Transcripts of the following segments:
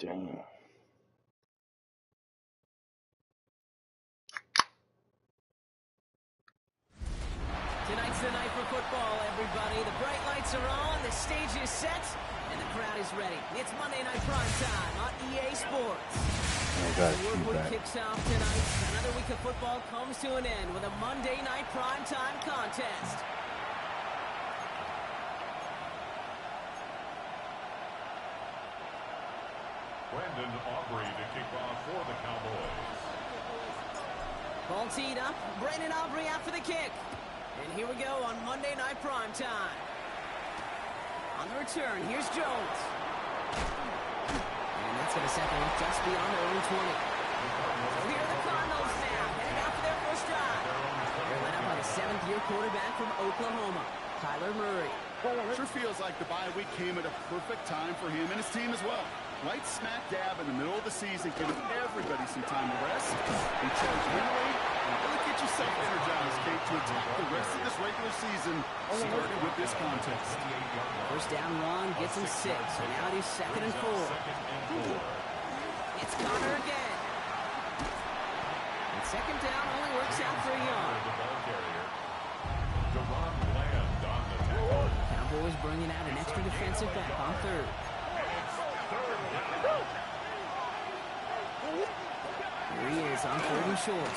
Damn. Tonight's the night for football, everybody. The bright lights are on, the stage is set, and the crowd is ready. It's Monday Night Primetime on EA Sports. The work week kicks off tonight. Another week of football comes to an end with a Monday Night Primetime contest. Brandon Aubrey to kick off for the Cowboys. Ball teed up. Brandon Aubrey out for the kick. And here we go on Monday Night Primetime. On the return, here's Jones. And that's going to settle just beyond their own 20. So here are the Cardinals now, heading out for their first drive. They're led up by the seventh-year quarterback from Oklahoma, Kyler Murray. Sure feels like the bye week came at a perfect time for him and his team as well. Right smack dab in the middle of the season, giving everybody some time to rest and charge mentally and really get yourself energized, Kate, to attack the rest of this regular season, starting with this contest. First down run gets him 6, so now it is 2nd and 4. It's Connor again. And 2nd down only works out for a yard. Cowboys bringing out an extra defensive back on 3rd. Here he is on 3rd and short.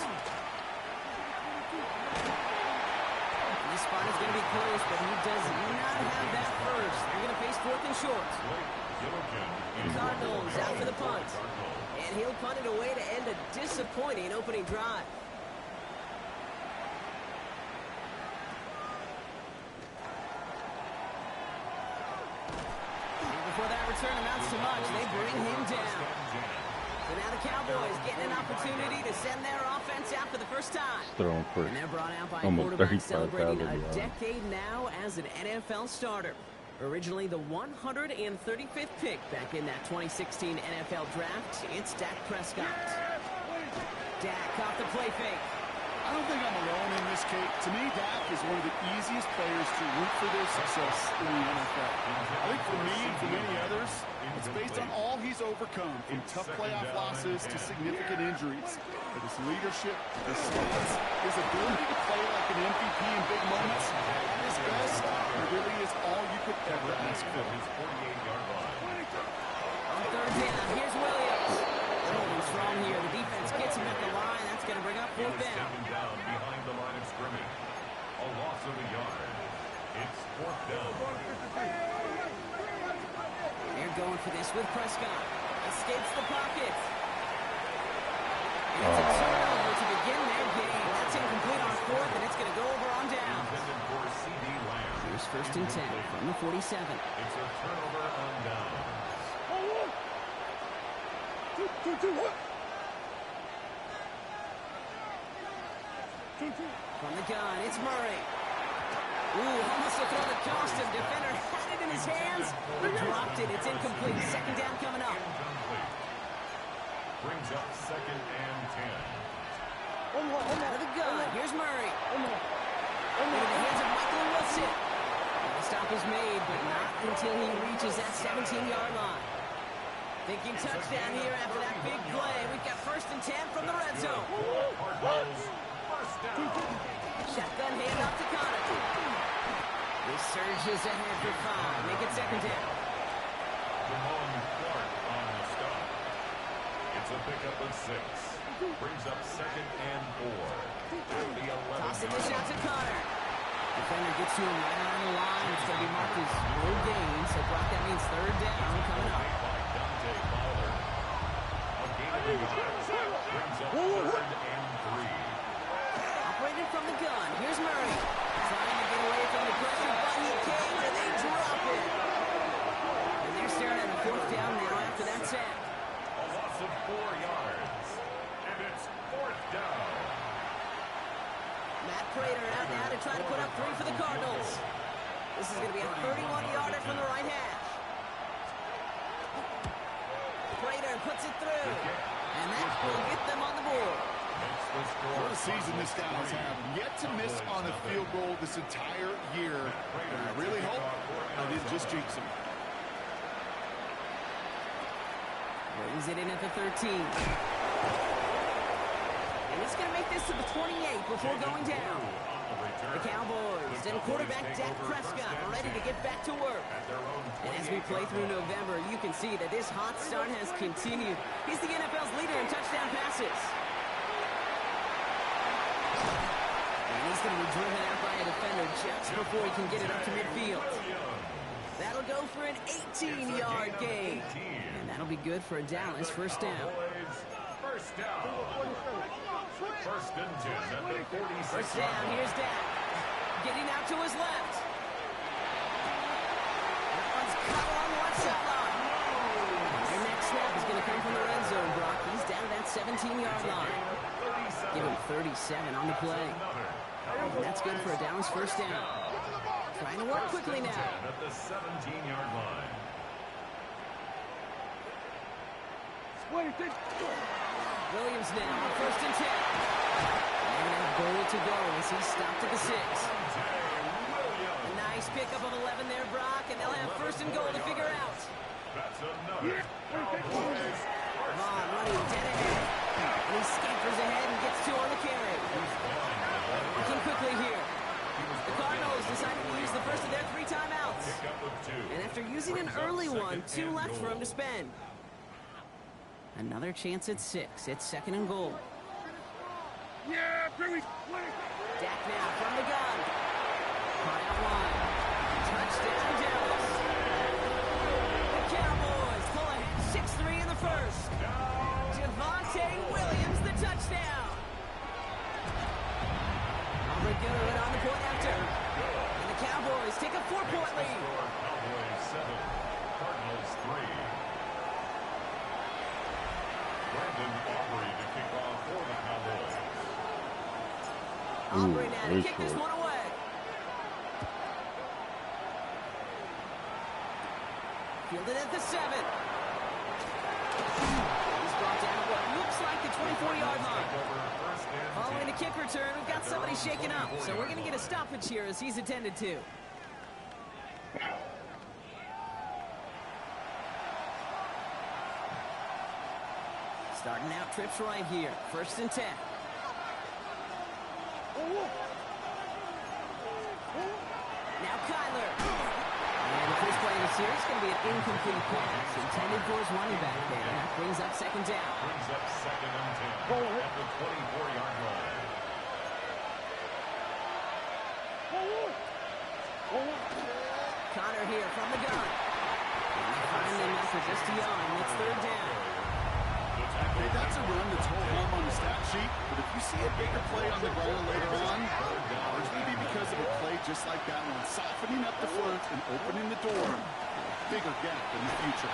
This spot is going to be close, but he does not have that first. They're going to face 4th and short. Cardinals out for the punt. And he'll punt it away to end a disappointing opening drive. Before that return amounts to much, they bring him down. So now the Cowboys getting an opportunity to send their offense out for the first time. And they're brought out by a quarterback celebrating a decade now as an NFL starter. Originally the 135th pick back in that 2016 NFL draft, it's Dak Prescott. Dak off the play fake. I don't think I'm alone in this, Kate. To me, Dak is one of the easiest players to root for their success in the NFL. I think for me and for many others, it's based on all he's overcome, from tough playoff losses to significant injuries. But his leadership, his stats, his ability to play like an MVP in big moments, at his best, he really is all you could ever ask for. On 3rd down, here's Williams. Holding strong here. The defense gets him at the line. That's going to bring up 4th down. Behind the line of scrimmage. A loss of a yard. It's 4th down. They're going for this with Prescott. Escapes the pocket. It's a turnover to begin their game. That's incomplete on 4th, and it's going to go over on down. Here's 1st and 10 from the 47. It's a turnover on down. From the gun, it's Murray. Ooh, almost a throw that cost him. Defender had it in his hands. He dropped it. It's incomplete. 2nd down coming up. Brings up 2nd and 10. Out of the gun, here's Murray. Into the hands of Michael Wilson. The stop is made, but not until he reaches that 17-yard line. Thinking touchdown here after that big play. We've got 1st and 10 from the red zone. Shotgun hand off to Connor. He surges ahead for 5. Make it 2nd down. Clark on the stop. It's a pickup of 6. Brings up 2nd and 4. Toss the dish out to Connor. Defender gets to him right on the line. It's going to be marked as no gain. So Brock, that means 3rd down coming up. Operated from the gun. Here's Murray. Trying to get away from the pressure, but he came and they drop it. And they're staring at the 4th down now after that sack. A loss of 4 yards. And it's 4th down. Matt Prater out now to try to put up 3 for the Cardinals. This is going to be a 31-yarder from the right hash. Prater puts it through. And that will get them on the board. What a season this guy has had. Yet to miss on a field goal this entire year. And I really hope I didn't just jinx him. Brings it in at the 13. And it's going to make this to the 28 before going down. The Cowboys and quarterback Dak Prescott are ready to get back to work. And as we play through November, you can see that this hot start has continued. He's the NFL's leader in touchdown passes. And he's going to be driven out by a defender just before he can get it up to midfield. That'll go for an 18-yard gain. And that'll be good for a Dallas first down. First down. First and 10 at the 46. First down, here's Dak. Getting out to his left. That one's caught on the left sideline. Their next snap is going to come from the red zone, Brock. He's down to that 17-yard line. Give him 37 on the play. And that's good for a Dallas first down. Trying to work quickly now. At the 17-yard line. Williams now on first and 10. And a goal to go as he stopped at the 6. A nice pickup of 11 there, Brock, and they'll have first and goal to figure out. That's another. Vaughn running dead ahead. And he scampers ahead and gets 2 on the carry. Working quickly here. The Cardinals decided to use the first of their 3 timeouts. And after using an early one, 2 left for him to spend. Another chance at 6. It's second and goal. Dak now from the gun. Caught out wide. Touchdown, Dallas. The Cowboys pull ahead 6-3 in the first. Javonte Williams, the touchdown. Aubrey Goodwin on the point after. And the Cowboys take a 4-point lead. Cowboys 7, Cardinals 3. Brandon Aubrey to kick off for the Cowboys. Aubrey now to kick this one away. Fielded at the 7. He's brought down at what looks like the 24-yard line. Following the kick return, we've got somebody shaken up, so we're going to get a stoppage here as he's attended to. Starting out trips right here. First and 10. Now Kyler. And the first play of the series is going to be an incomplete pass intended for his running back there. That brings up second down. Brings up second and 10 at the 24-yard line. Connor here from the gun. And they find him after just a yard. It's third down. Hey, that's a run that's home on the stat sheet, but if you see a bigger play on the ground later on, it's maybe because of a play just like that one, softening up the front and opening the door. Bigger gap in the future.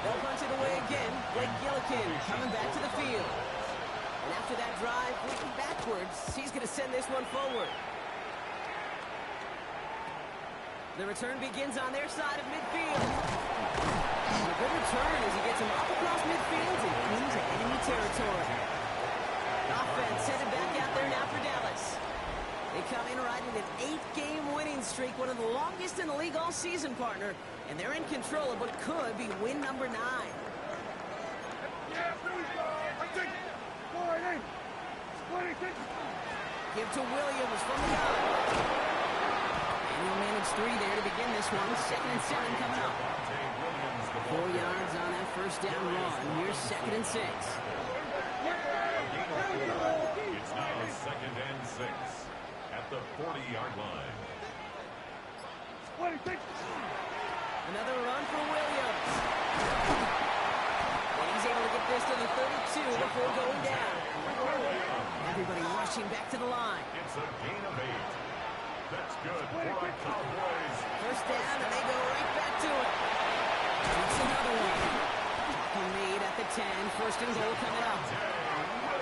They'll punch it away again. Blake Gillikin coming back to the field. And after that drive, looking backwards, he's going to send this one forward. The return begins on their side of midfield. A good return as he gets him up across midfield and into enemy territory. Offense headed back out there now for Dallas. They come in riding an 8-game winning streak, one of the longest in the league all season, partner. And they're in control of what could be win number 9. Give to Williams from the gun. And he'll manage 3 there to begin this one. Second and 7 coming up. 4 yards on that first down run. Here's second and 6. It's now second and 6 at the 40-yard line. Another run for Williams. And he's able to get this to the 32 before going down. Everybody rushing back to the line. It's a gain of 8. That's good for the Cowboys. First down, and they go right back to it. It's another one. Tackle made at the 10. First and goal coming up.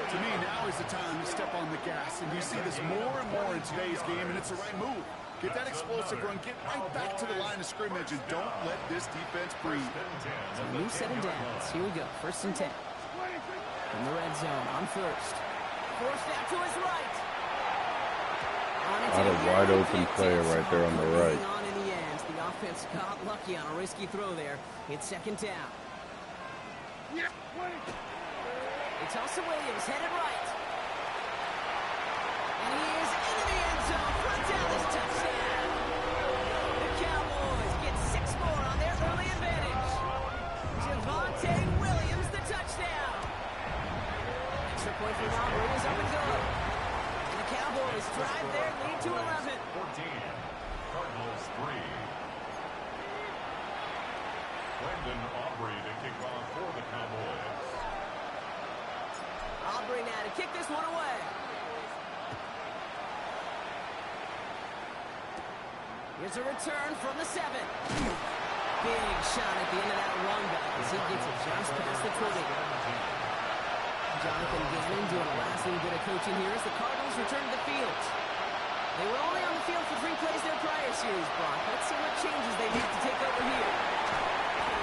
To me, now is the time to step on the gas, and you see this more and more in today's game, and it's the right move. Get that explosive run, get right back to the line of scrimmage, and don't let this defense breathe. So a new set of downs. Here we go. First and 10. From the red zone on first. Forced out to his right. Not a wide open player right there on the right. On in offense got lucky on a risky throw there. It's second down. They toss to Williams, headed right. And he is into the end zone. Front down this touchdown. The Cowboys get 6 more on their early advantage. Javonte Williams, the touchdown. Extra point from Aubrey is up and good. And the Cowboys drive their lead to 11. 14. Cardinals 3. Brendan Aubrey to kick off for the Cowboys. Aubrey now to kick this one away. Here's a return from the 7. Big shot at the end of that run back as he gets it just past the 20. Jonathan Gannon doing the last little bit of coaching here as the Cardinals return to the field. They were only on the field for 3 plays their prior series, Brock. Let's see what changes they need to take over here.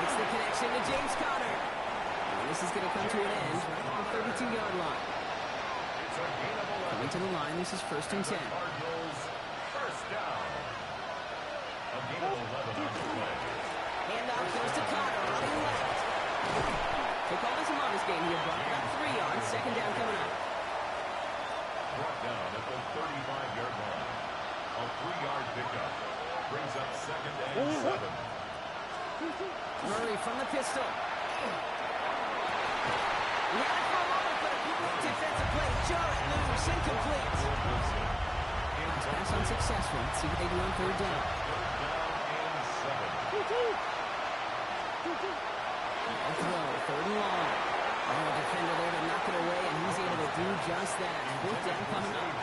It's the connection to James Conner. And this is going to come to an end right on the 32-yard line. Coming to the line, this is 1st and 10. Cardinals first down. A gain of 11 on the play. Handoff goes to Conner, running left. They call this a modest game here, Brock. About 3 yards, second down coming up. Brought down at the 35-yard line. A 3-yard pickup. Brings up 2nd and 7. Murray from the pistol. He had it for a moment, but a great defensive play. G.R.R. loose, incomplete. Pass unsuccessful. Let's see what they do on 3rd down. 3rd and long. Oh, defender there to knock it away, and he's able to do just that. 4th down coming up.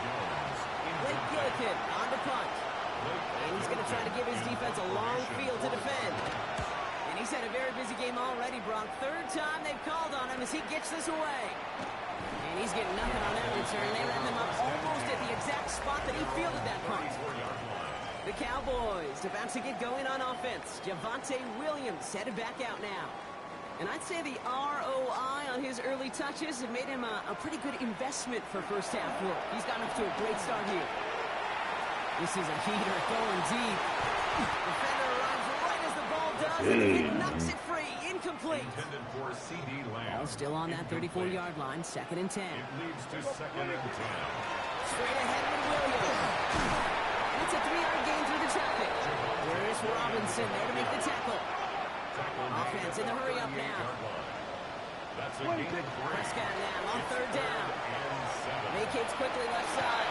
Blake Gillikin on the punt. And he's going to try to give his defense a long field to defend. And he's had a very busy game already, Brock. 3rd time they've called on him as he gets this away. And he's getting nothing on that return. They ran him up almost at the exact spot that he fielded that punt. The Cowboys about to get going on offense. Javonte Williams headed back out now. And I'd say the ROI on his early touches have made him a pretty good investment for first half work. He's gotten off to a great start here. This is a heater going deep. Defender runs right as the ball does, and he knocks it free. Incomplete. Intended for C.D. Lamb. Ball still on that 34-yard line, 2nd and 10. It leads to 2nd and 10. Straight ahead with Williams. And it's a 3-yard gain through the traffic. There's Robinson there to make the tackle. Offense in the hurry up now. That's a gain of 3. Prescott now on 3rd down. Vacates quickly left side.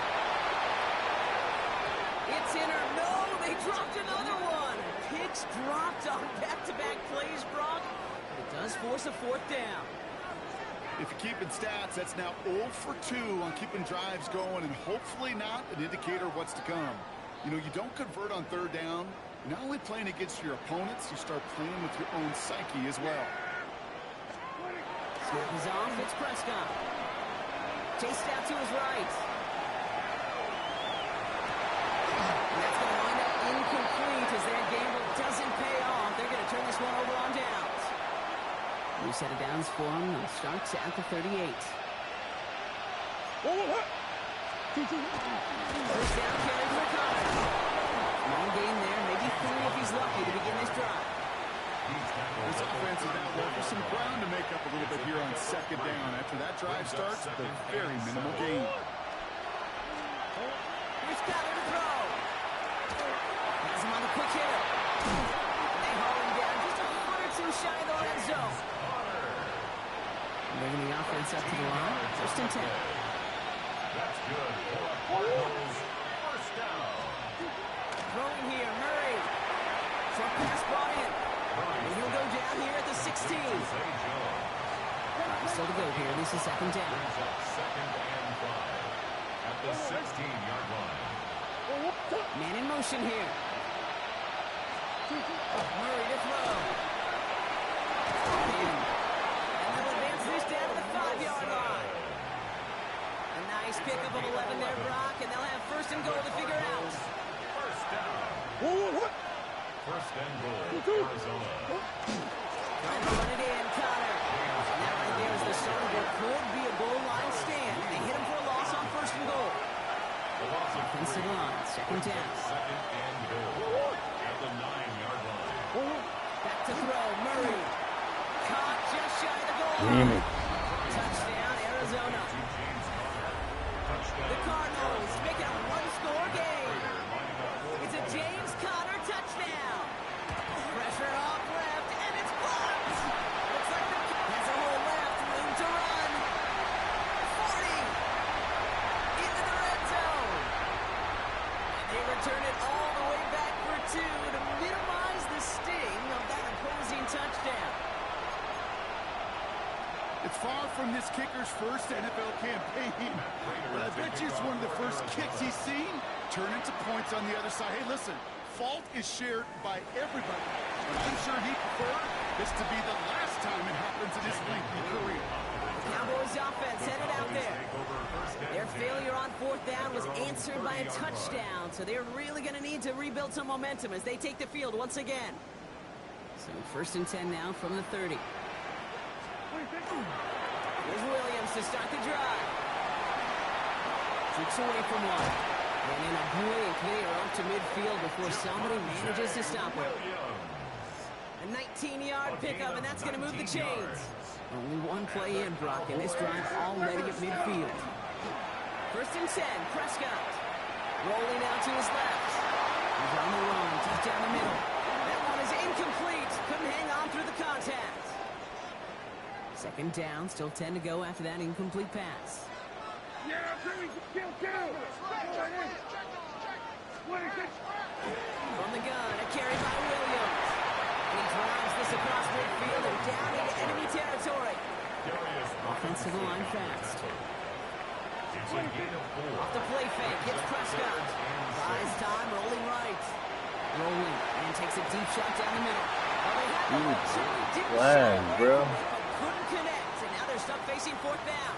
It's in or no, they dropped another one. Picks dropped on back-to-back plays, Brock. It does force a 4th down. If you're keeping stats, that's now 0 for 2 on keeping drives going, and hopefully not an indicator of what's to come. You know, you don't convert on 3rd down. You're not only playing against your opponents, you start playing with your own psyche as well. Snap is off, it's Prescott. Chased out to his right. And that's going to wind up incomplete as their gamble doesn't pay off. They're going to turn this one over on downs. New set of downs for him. Starts at the 38. First down carry for Conner. Long gain there, maybe 3 if he's lucky to begin this drive. This offense is now looking for some ground to make up a little bit here on 2nd down. After that drive starts, the very minimal gain. Here's Conner to throw. Has him on the quick hitter. They haul him down just a foot or 2 shy of the red zone. Bringing the offense up to the line. 1st and 10. That's good. Cardinals first down. Throwing here, Murray. Short pass brought in. And he'll go down here at the 16. Still to go here. This is 2nd down. 2nd and 5 at the 16-yard line. Man in motion here. Murray to throw. And they'll advance this down to the 5-yard line. A nice pickup of 11 there, Brock, and they'll have 1st and goal to figure out. First down. 1st and goal, Arizona. Trying to run it in, Conner. And that right there is the start of what could be a goal line stand. They hit him for a loss on 1st and goal. The loss of 3. Offensive line, 2nd down. 2nd and goal at the 9-yard Damn it. Touchdown, Arizona. The Cardinals make it a one-score game. It's a James Conner touchdown. Pressure off left, and it's blocked. Looks like the has a hole left, room to run. 40 into the red zone. And they return it all the way back for 2 to minimize the sting of that opposing touchdown. It's far from this kicker's first NFL campaign, but I bet you it's one of the first kicks he's seen turn into points on the other side. Hey, listen, fault is shared by everybody, but I'm sure he'd prefer this to be the last time it happens in his lengthy career. Cowboys offense headed out there. Their failure on 4th down was answered by a touchdown, so they're really going to need to rebuild some momentum as they take the field once again. So 1st and 10 now from the 30. Here's Williams to start the drive. 6 away from 1. And in a blink, they are up to midfield before somebody manages to stop him. A 19-yard pickup, and that's going to move the chains. Only one play in, Brock, and this drive already at midfield. 1st and 10, Prescott. Rolling out to his left. He's on the run, tough down the middle. That one is incomplete. Couldn't hang on through the contact. 2nd down, still 10 to go after that incomplete pass. From the gun, a carry by Williams. He drives this across midfield and down into enemy territory. Offensive line fast. Off the play fake, hits Prescott. Buys time, rolling right. Rolling, and takes a deep shot down the middle. Flag, bro. Couldn't connect, and now they're stuck facing 4th down.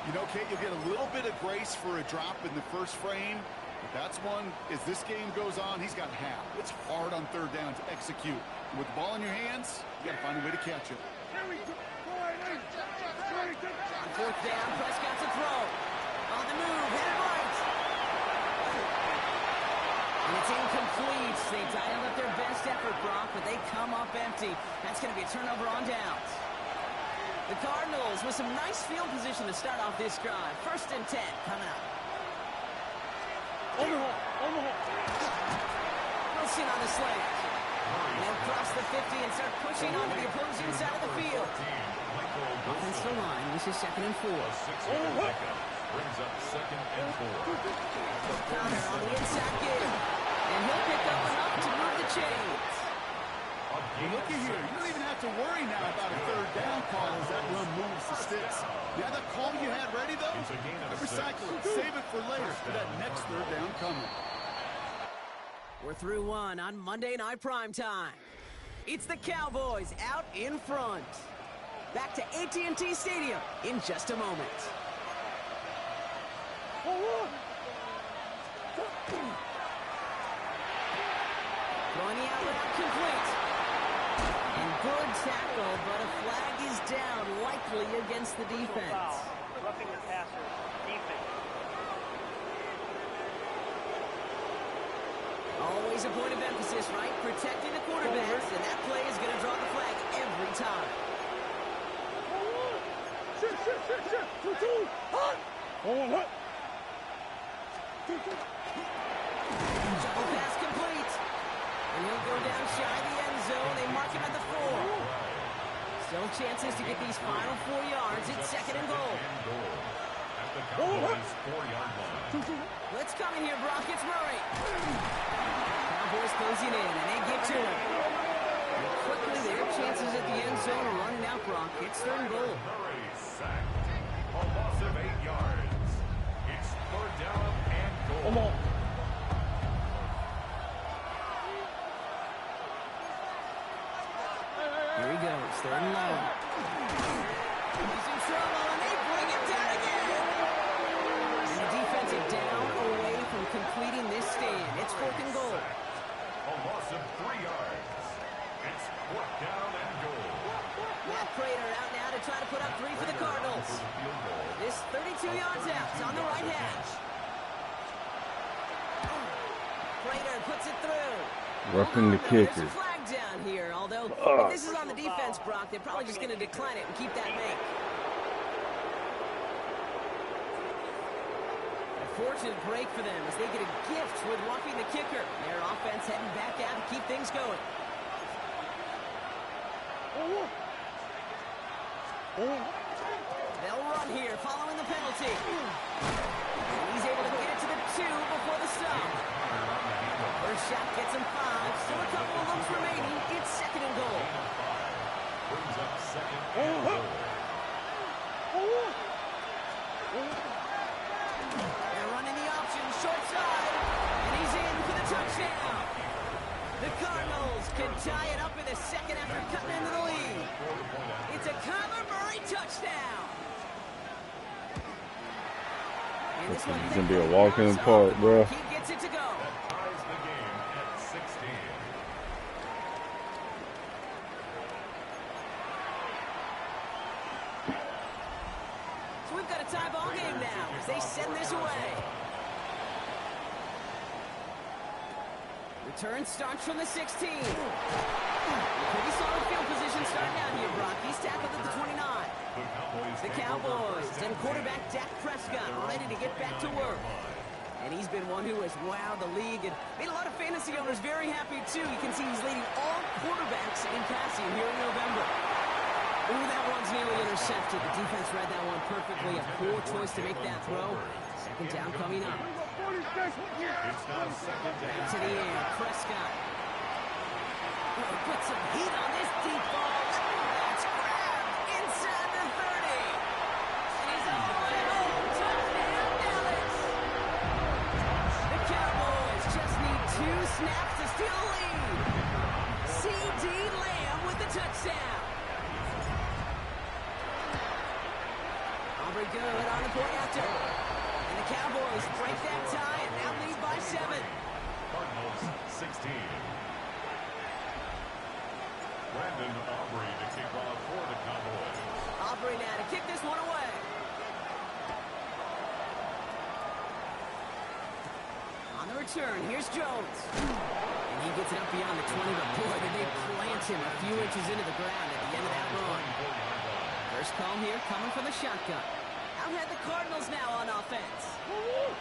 You know, Kate, you'll get a little bit of grace for a drop in the first frame, but that's one, as this game goes on, he's got half. It's hard on 3rd down to execute. And with the ball in your hands, you got to find a way to catch it. On 4th down, Prescott's a throw. On the move, headed right. And it's incomplete. They dialed up their best effort, Brock, but they come up empty. That's going to be a turnover on downs. The Cardinals with some nice field position to start off this drive. 1st and 10 coming up. Wilson on the slant. They'll cross the 50 and start pushing onto the opposing side of the field. Offensive line, this is 2nd and 4. Brings up 2nd and 4. Conner on the inside give. And he'll pick up enough to move the chains. Look at here. You don't even have to worry now about a 3rd down call as that run moves the sticks. Yeah, that call you had ready, though, recycle it. Save it for later for that next 3rd down coming. We're through 1 on Monday Night Primetime. It's the Cowboys out in front. Back to AT&T Stadium in just a moment. Throwing the out route complete. And good tackle, but a flag is down, likely against the defense. Roughing the passer, defense. Always a point of emphasis, right? Protecting the quarterbacks, and that play is going to draw the flag every time. Jumble pass complete. And he'll go down shy of the end zone. They mark him at the 4. Still chances to get these final 4 yards. It's 2nd and goal. At the Cowboys' 4-yard line. Blitz coming here, Brock. It's Murray. Cowboys closing in, and they get to him. And quickly, their chances at the end zone are running out, Brock. It's 3rd and goal. Murray sacked. A loss of 8 yards. It's 3rd down and goal. Here he goes, 3rd and long. He's in trouble, and they bring him down again. And the defensive down away from completing this stand. It's 4th and goal. A loss of 3 yards. It's 4th down and goal. Matt Prater out now to try to put up 3 for the Cardinals. This 32 yards out. It's on the right hash. Prater puts it through. Roughing the kicker. There's a flag down. down here. Although, if this is on the defense, Brock, they're probably just going to decline it and keep that make. A fortunate break for them as they get a gift with walking the kicker. Their offense heading back out to keep things going. They'll run here following the penalty. And he's able to get it to the 2 before the stop. First shot gets him 5. Still a couple of looks remaining. It's 2nd and goal. Brings up 2nd and goal. They're running the option, short side. And he's in for the touchdown. The Cardinals can tie it up in the second after cutting into the lead. It's a Kyler Murray touchdown. And this one's going to be a walk in the park, bro. He gets it to go. That ties the game at 16. So we've got a tie ball game now as they send this away. Return starts from the 16. Pretty solid field position starting out here, Brock. He's tackled at the 29. The Cowboys and quarterback Dak Prescott ready to get back to work. And he's been one who has wowed the league and made a lot of fantasy owners very happy, too. You can see he's leading all quarterbacks in passing here in November. Ooh, that one's nearly intercepted. The defense read that one perfectly. A poor choice to make that throw. Second down coming up. It's now 2nd down. Back to the air, Prescott. Put some heat on this deep ball. That's grabbed inside the 30. And he's all the way home. Touchdown, Dallas. The Cowboys just need 2 snaps to steal a lead. C.D. Lamb with the touchdown. Aubrey good on the point after. And the Cowboys break that tie and now lead by 7. Cardinals 16. Brandon Aubrey to kick off for the Cowboys. Aubrey now to kick this one away. On the return, here's Jones. And he gets it up beyond the 20, but boy, did they plant him a few inches into the ground at the end of that run. First call here coming from the shotgun. Out had the Cardinals now on offense.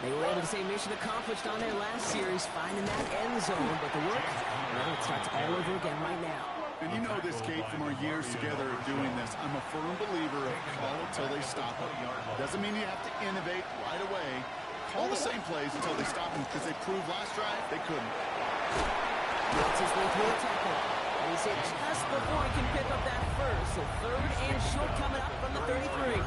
They were able to say mission accomplished on their last series, finding that end zone, but the work, well, it starts all over again right now. And you know this, Kate, from our years together of doing this. I'm a firm believer of call it till they stop it. Doesn't mean you have to innovate right away. Call the same plays until they stop them, because they proved last drive they couldn't. Gets his way through a tackle. And he's hit just before he can pick up that first. So 3rd and short coming up from the 33.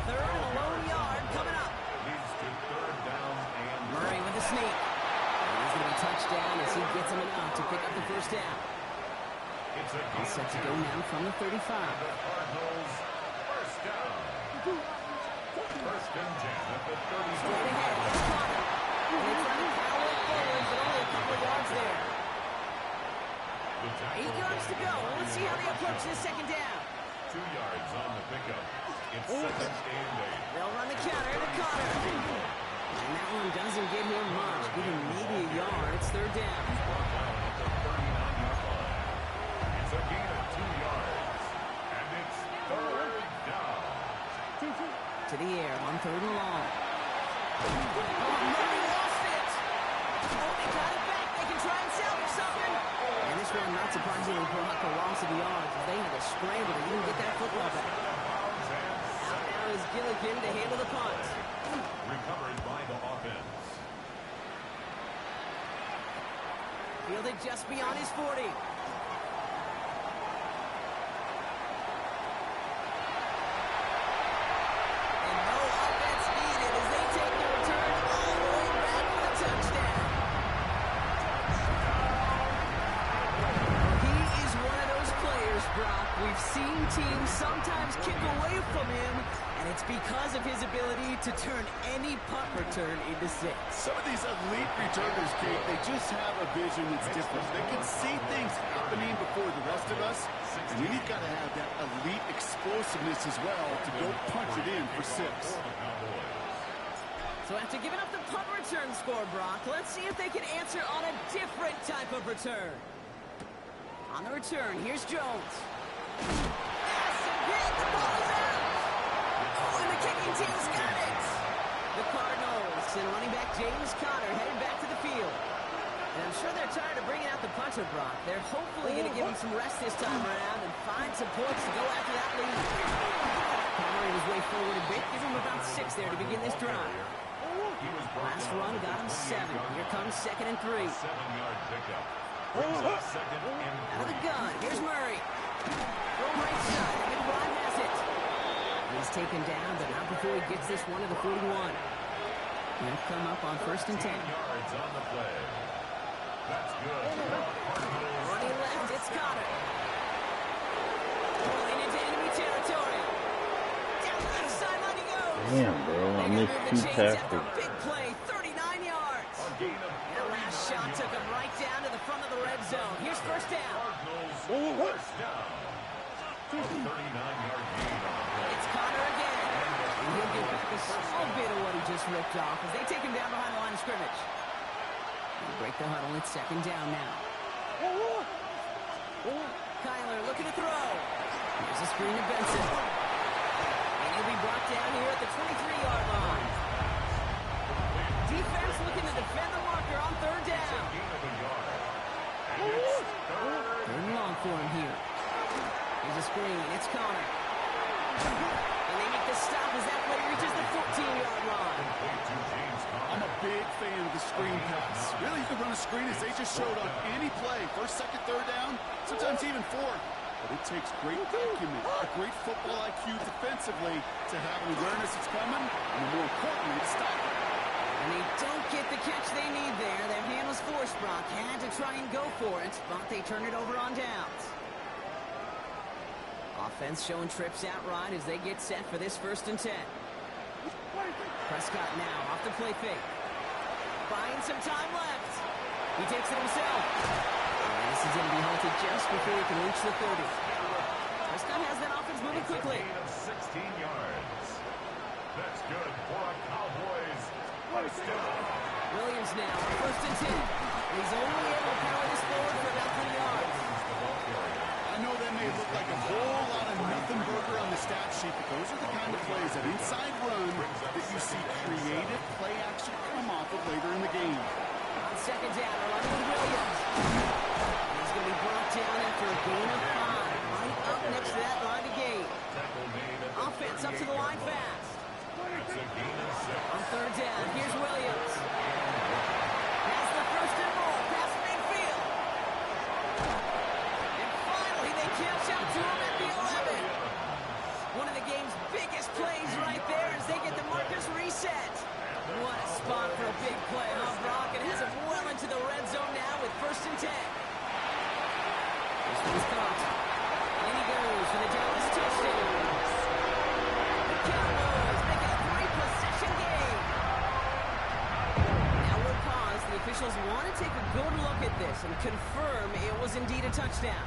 3rd and a lone yard coming up. Leads to 3rd down and Murray with the sneak. And he's going to be touchdown as he gets him enough to pick up the first down. it's a He's set to go now from the 35. The Cardinals first down. First and 10 at the 35. Straight ahead, it's Connor. And they try to power forward, but only a couple of yards there. 8 yards to go. Let's see how they approach this second down. 2 yards on the pickup. It's 2nd and 8. They'll run the counter to Connor. And that one doesn't give him much. Give him maybe a yard. It's 3rd down. It's a gain of 2 yards. And it's 3rd down. To the air on 3rd and long. Oh, Murray lost it. Oh, they got it back. They can try and salvage something. And this one, not surprisingly, brought a loss of yards. They had to scramble to even get that football back. Out now is Gilligan to handle the punt. Recovered by the offense. Fielded just beyond his 40. And no offense needed as they take the return all the way back for the touchdown. He is one of those players, Brock. We've seen teams sometimes kick away from him, and it's because of his ability to turn any punt return into 6. Some of these elite returners, Kate, they just have a vision that's different. They can see things happening before the rest of us, and then you've got to have that elite explosiveness as well to go punch it in for 6. So after giving up the punt return score, Brock, let's see if they can answer on a different type of return. On the return, here's Jones. The ball is out. Oh, and the kicking team's got it. The Cardinals and running back James Conner headed back to the field. And I'm sure they're tired of bringing out the punter, Brock. They're hopefully going to give him some rest this time around and find some points to go after that lead. Hammering his way forward a bit. Give him about 6 there to begin this drive. Last run got him 7. Here comes 2nd and 3. 7-yard pickup. Out of the gun. Here's Murray. From right side. McBride has it. He's taken down, but not before he gets this one to the 41. He'll come up on 1st and 10. 10 yards on the play. That's good. Running left, it's Conner. Pulling into enemy territory. Down the left sideline he goes. Damn, bro. I missed 2 tackles. Big play, 39 yards. That last shot took him right down to the front of the red zone. Here's 1st down. First down. 39-yard gain on the play. It's Conner again. And he'll get back a small bit of what he just ripped off as they take him down behind the line of scrimmage. They break the huddle. It's 2nd down now. Kyler looking to throw. Here's a screen to Benson. And he'll be brought down here at the 23-yard line. Defense looking to defend the marker on 3rd down. 3rd and long for him here. Here's a screen. It's Conner. And they make the stop as that play reaches the 14-yard line. I'm a big fan of the screen pass. Really, you can run a screen as they just showed on any play. 1st, 2nd, 3rd down, sometimes even 4th. But it takes great acumen, a great football IQ defensively to have an awareness it's coming, and more importantly, to stop it. And they don't get the catch they need there. Their hand was forced, Brock. Had to try and go for it, but they turn it over on downs. Offense showing trips out right as they get set for this 1st and 10. Prescott now off the play fake. Buying some time left. He takes it himself. And this is going to be halted just before he can reach the 30. Prescott has that offense moving quickly. 16 yards. That's good for a Cowboys first down. Williams now on 1st and 10. He's only able to power this forward for about 3 yards. I know that may look like a whole lot of nothing burger on the stat sheet, but those are the kind of plays, that inside run, that you see creative play action come off of later in the game. On 2nd down, running with Williams. He's going to be brought down after a gain of 5. Right up next to that line to gain. Offense up to the line fast. On 3rd down, here's Williams. Has the 1st and more past midfield. And finally, they catch up to him at the 11. One of the game's biggest plays right there as they get the markers reset. What a spot for a big play, huh, Brock? It has him well into the red zone now with 1st and 10. This one's caught. And he goes for the Dallas touchdown. The Cowboys make it a 3-possession game. Now we'll pause. The officials want to take a good look at this and confirm it was indeed a touchdown.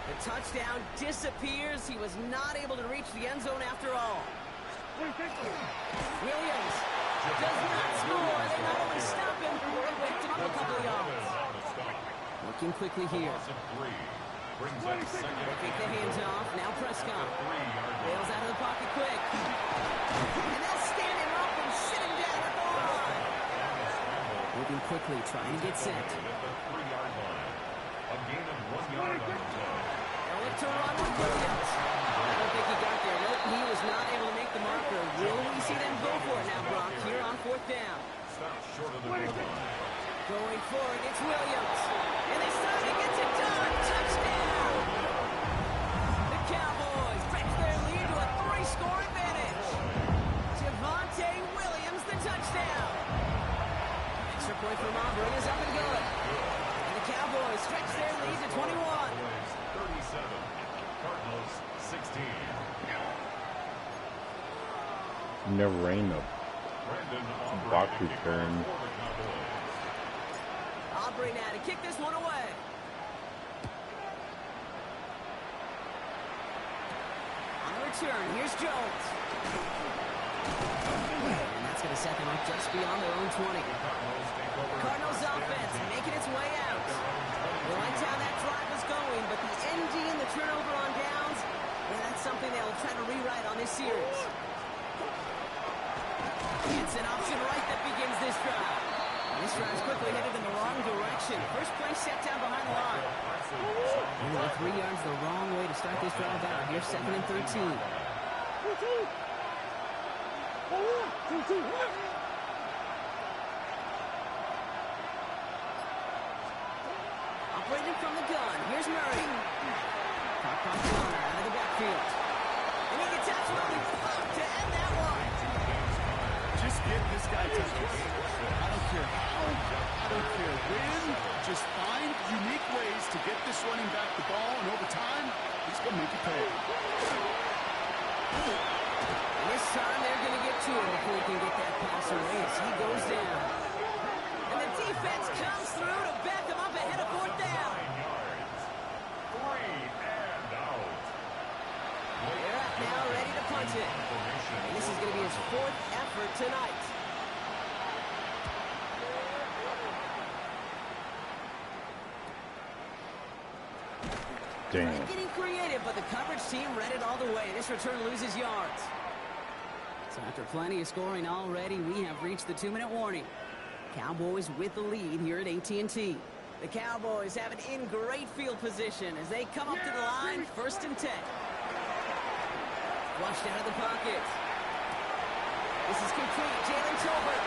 The touchdown disappears. He was not able to reach the end zone after all. Williams does not score. They not only stop him, they whipped him up a couple of yards. Looking quickly here. They take the hands off. Now Prescott. Bails out of the pocket quick. And they'll stand him up and sit him down at the line. Moving quickly, trying to get set. They'll look to run with Williams. I don't think he got there. Nope, he was not able to make the marker. Will we see them go for it now, Brock, here on 4th down? Going for it, it's Williams. And they start to get it done. Touchdown! The Cowboys break their lead to a 3-score advantage. Javonte Williams, the touchdown. Extra point from Auburn is up and good. And the Cowboys stretch their lead to 21. 37. Cardinals 16. Never rained up. Box return. Aubrey now to kick this one away. On the return, here's Jones. And that's going to set them up just beyond their own 20. Cardinals offense making its way out. They liked how that drive was going, but the NG and the turnover on downs, well, that's something they'll try to rewrite on this series. It's an option right that begins this drive. And this drive's quickly headed in the wrong direction. First play set down behind the line. Only 3 yards the wrong way to start this drive out. Here's 2nd and 13. Operating from the gun. Here's Murray. Caught by Connor out of the backfield. And he gets absolutely fucked to end that one. Just give this guy touches. I don't care how, I don't care when. Just find unique ways to get this running back the ball, and over time, he's going to make you pay. And this time, they're going to get to him before he can get that pass away as he goes down. And the defense comes through to back him up ahead of 4th down. 3 and out. They're up now, ready to punch it. And this is going to be his 4th effort tonight. Damn. Getting creative, but the coverage team read it all the way. This return loses yards. So after plenty of scoring already, we have reached the 2-minute warning. Cowboys with the lead here at AT&T. The Cowboys have it in great field position as they come up to the line, 1st and 10. Flushed out of the pocket. This is complete. Jalen Tolbert.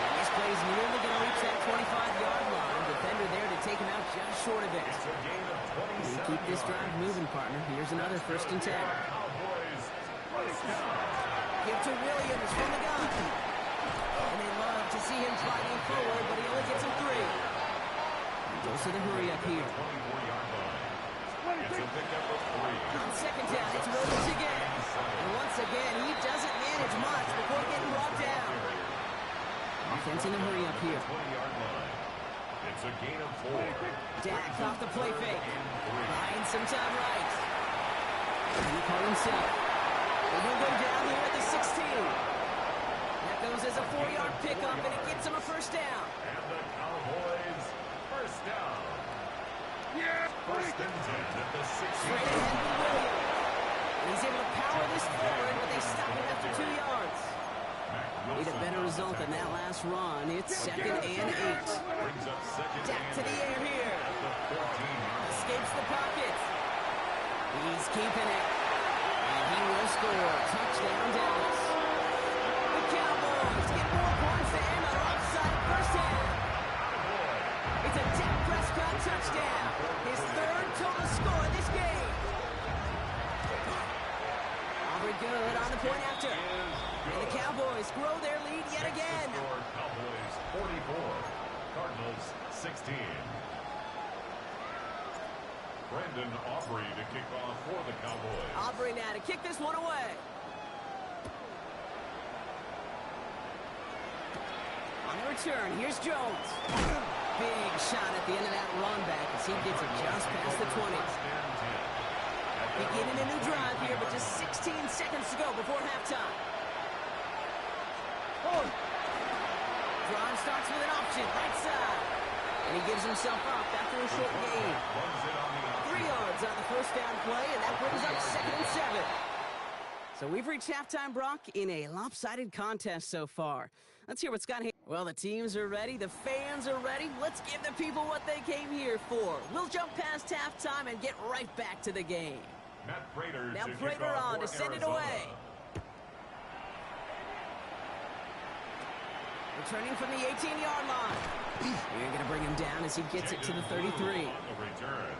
And this play is nearly going to reach that 25-yard line. Defender there to take him out just short of it. And keep this drive moving, partner. Here's another 1st and 10. Give to Williams from the gun. And they love to see him driving forward, but he only gets him 3. He goes to the hurry up here. On 2nd down, it's Williams again. And once again, he doesn't manage much before getting brought down. Offense in a hurry up here. It's a gain of 4. Dak off the play fake. Buying some time right. And he called himself. They will go down here at the 16. That goes as a 4-yard pickup, and it gets him a 1st down. And the Cowboys, 1st down. Yeah, 1st and 10 at the 16. Straight ahead with Williams. And he's able to power this forward, but they stop him after 2 yards. Need a better result than that last run. It's 2nd and 8. Dak to the air here. Escapes the pocket. He's keeping it. And he will score. Touchdown, Dallas. The Cowboys get more points to end our offside 1st half. It's a Dak Prescott touchdown. His 3rd total score this game. Aubrey good on the point after. And the Cowboys grow their lead yet again. Cowboys 44, Cardinals 16. Brandon Aubrey to kick off for the Cowboys. Aubrey now to kick this one away. On the return, here's Jones. Big shot at the end of that run back as he gets it just past the 20. Beginning a new drive here, but just 16 seconds to go before halftime. Drive starts with an option, right side. And he gives himself up after a short gain. 3 yards on the 1st down play, and that brings up 2nd and 7. So we've reached halftime, Brock, in a lopsided contest so far. Let's hear what Scott here. Well, the teams are ready. The fans are ready. Let's give the people what they came here for. We'll jump past halftime and get right back to the game. Now Prater on to send it away. Returning from the 18-yard line. You're going to bring him down as he gets it to the 33.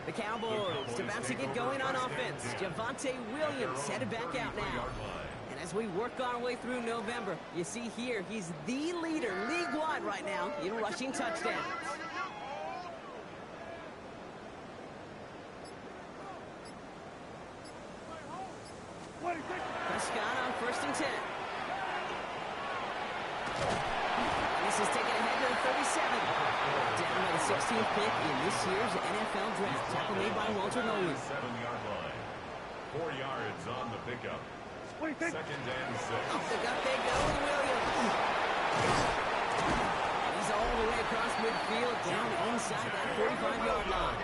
The Cowboys about to get going on offense. Javonte Williams headed back out now. And as we work our way through November, you see here, he's the leader league-wide right now in rushing touchdowns. Prescott on 1st and 10. This is taken ahead to the 37. Down by the 16th pick in this year's NFL Draft. Tackle made by Walter Nolan. 7-yard line. 4 yards on the pickup. Second and 6. Off the gut they go with Williams. He's all the way across midfield, down inside that 45-yard line.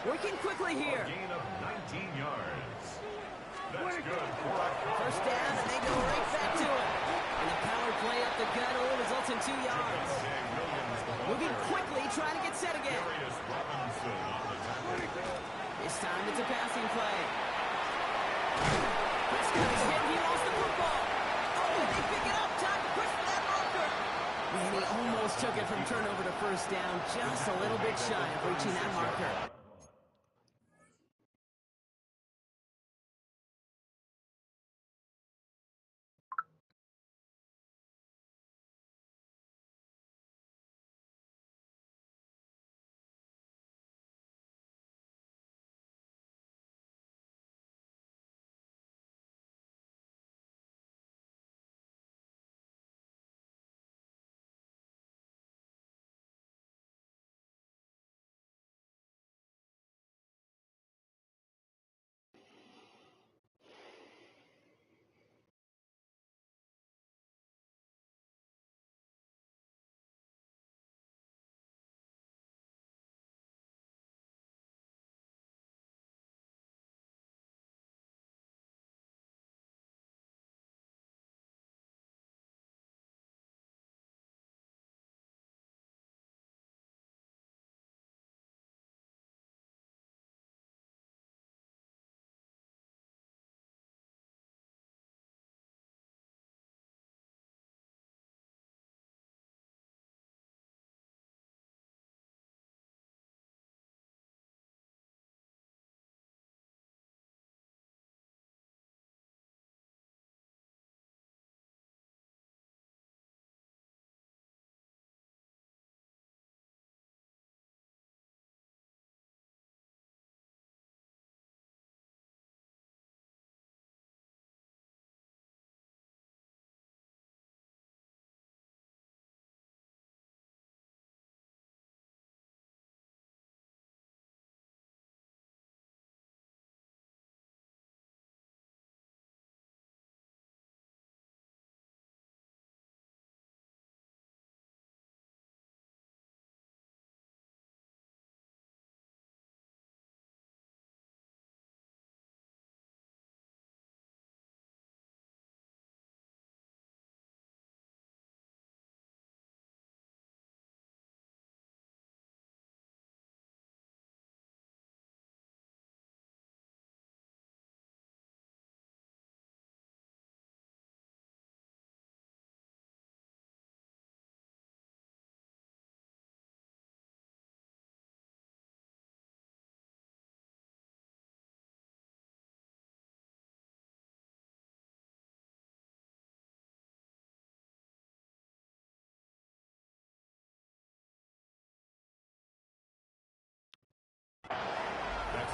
Working quickly here. Gain of 19 yards. That's good. First down, and they go right back to it. And the power play up the gut only results in 2 yards. Moving quickly, trying to get set again. This time it's a passing play. Prescott is hit. He lost the football. Oh, they pick it up. Time to push for that marker. And he almost took it from turnover to first down. Just a little bit shy of reaching that marker.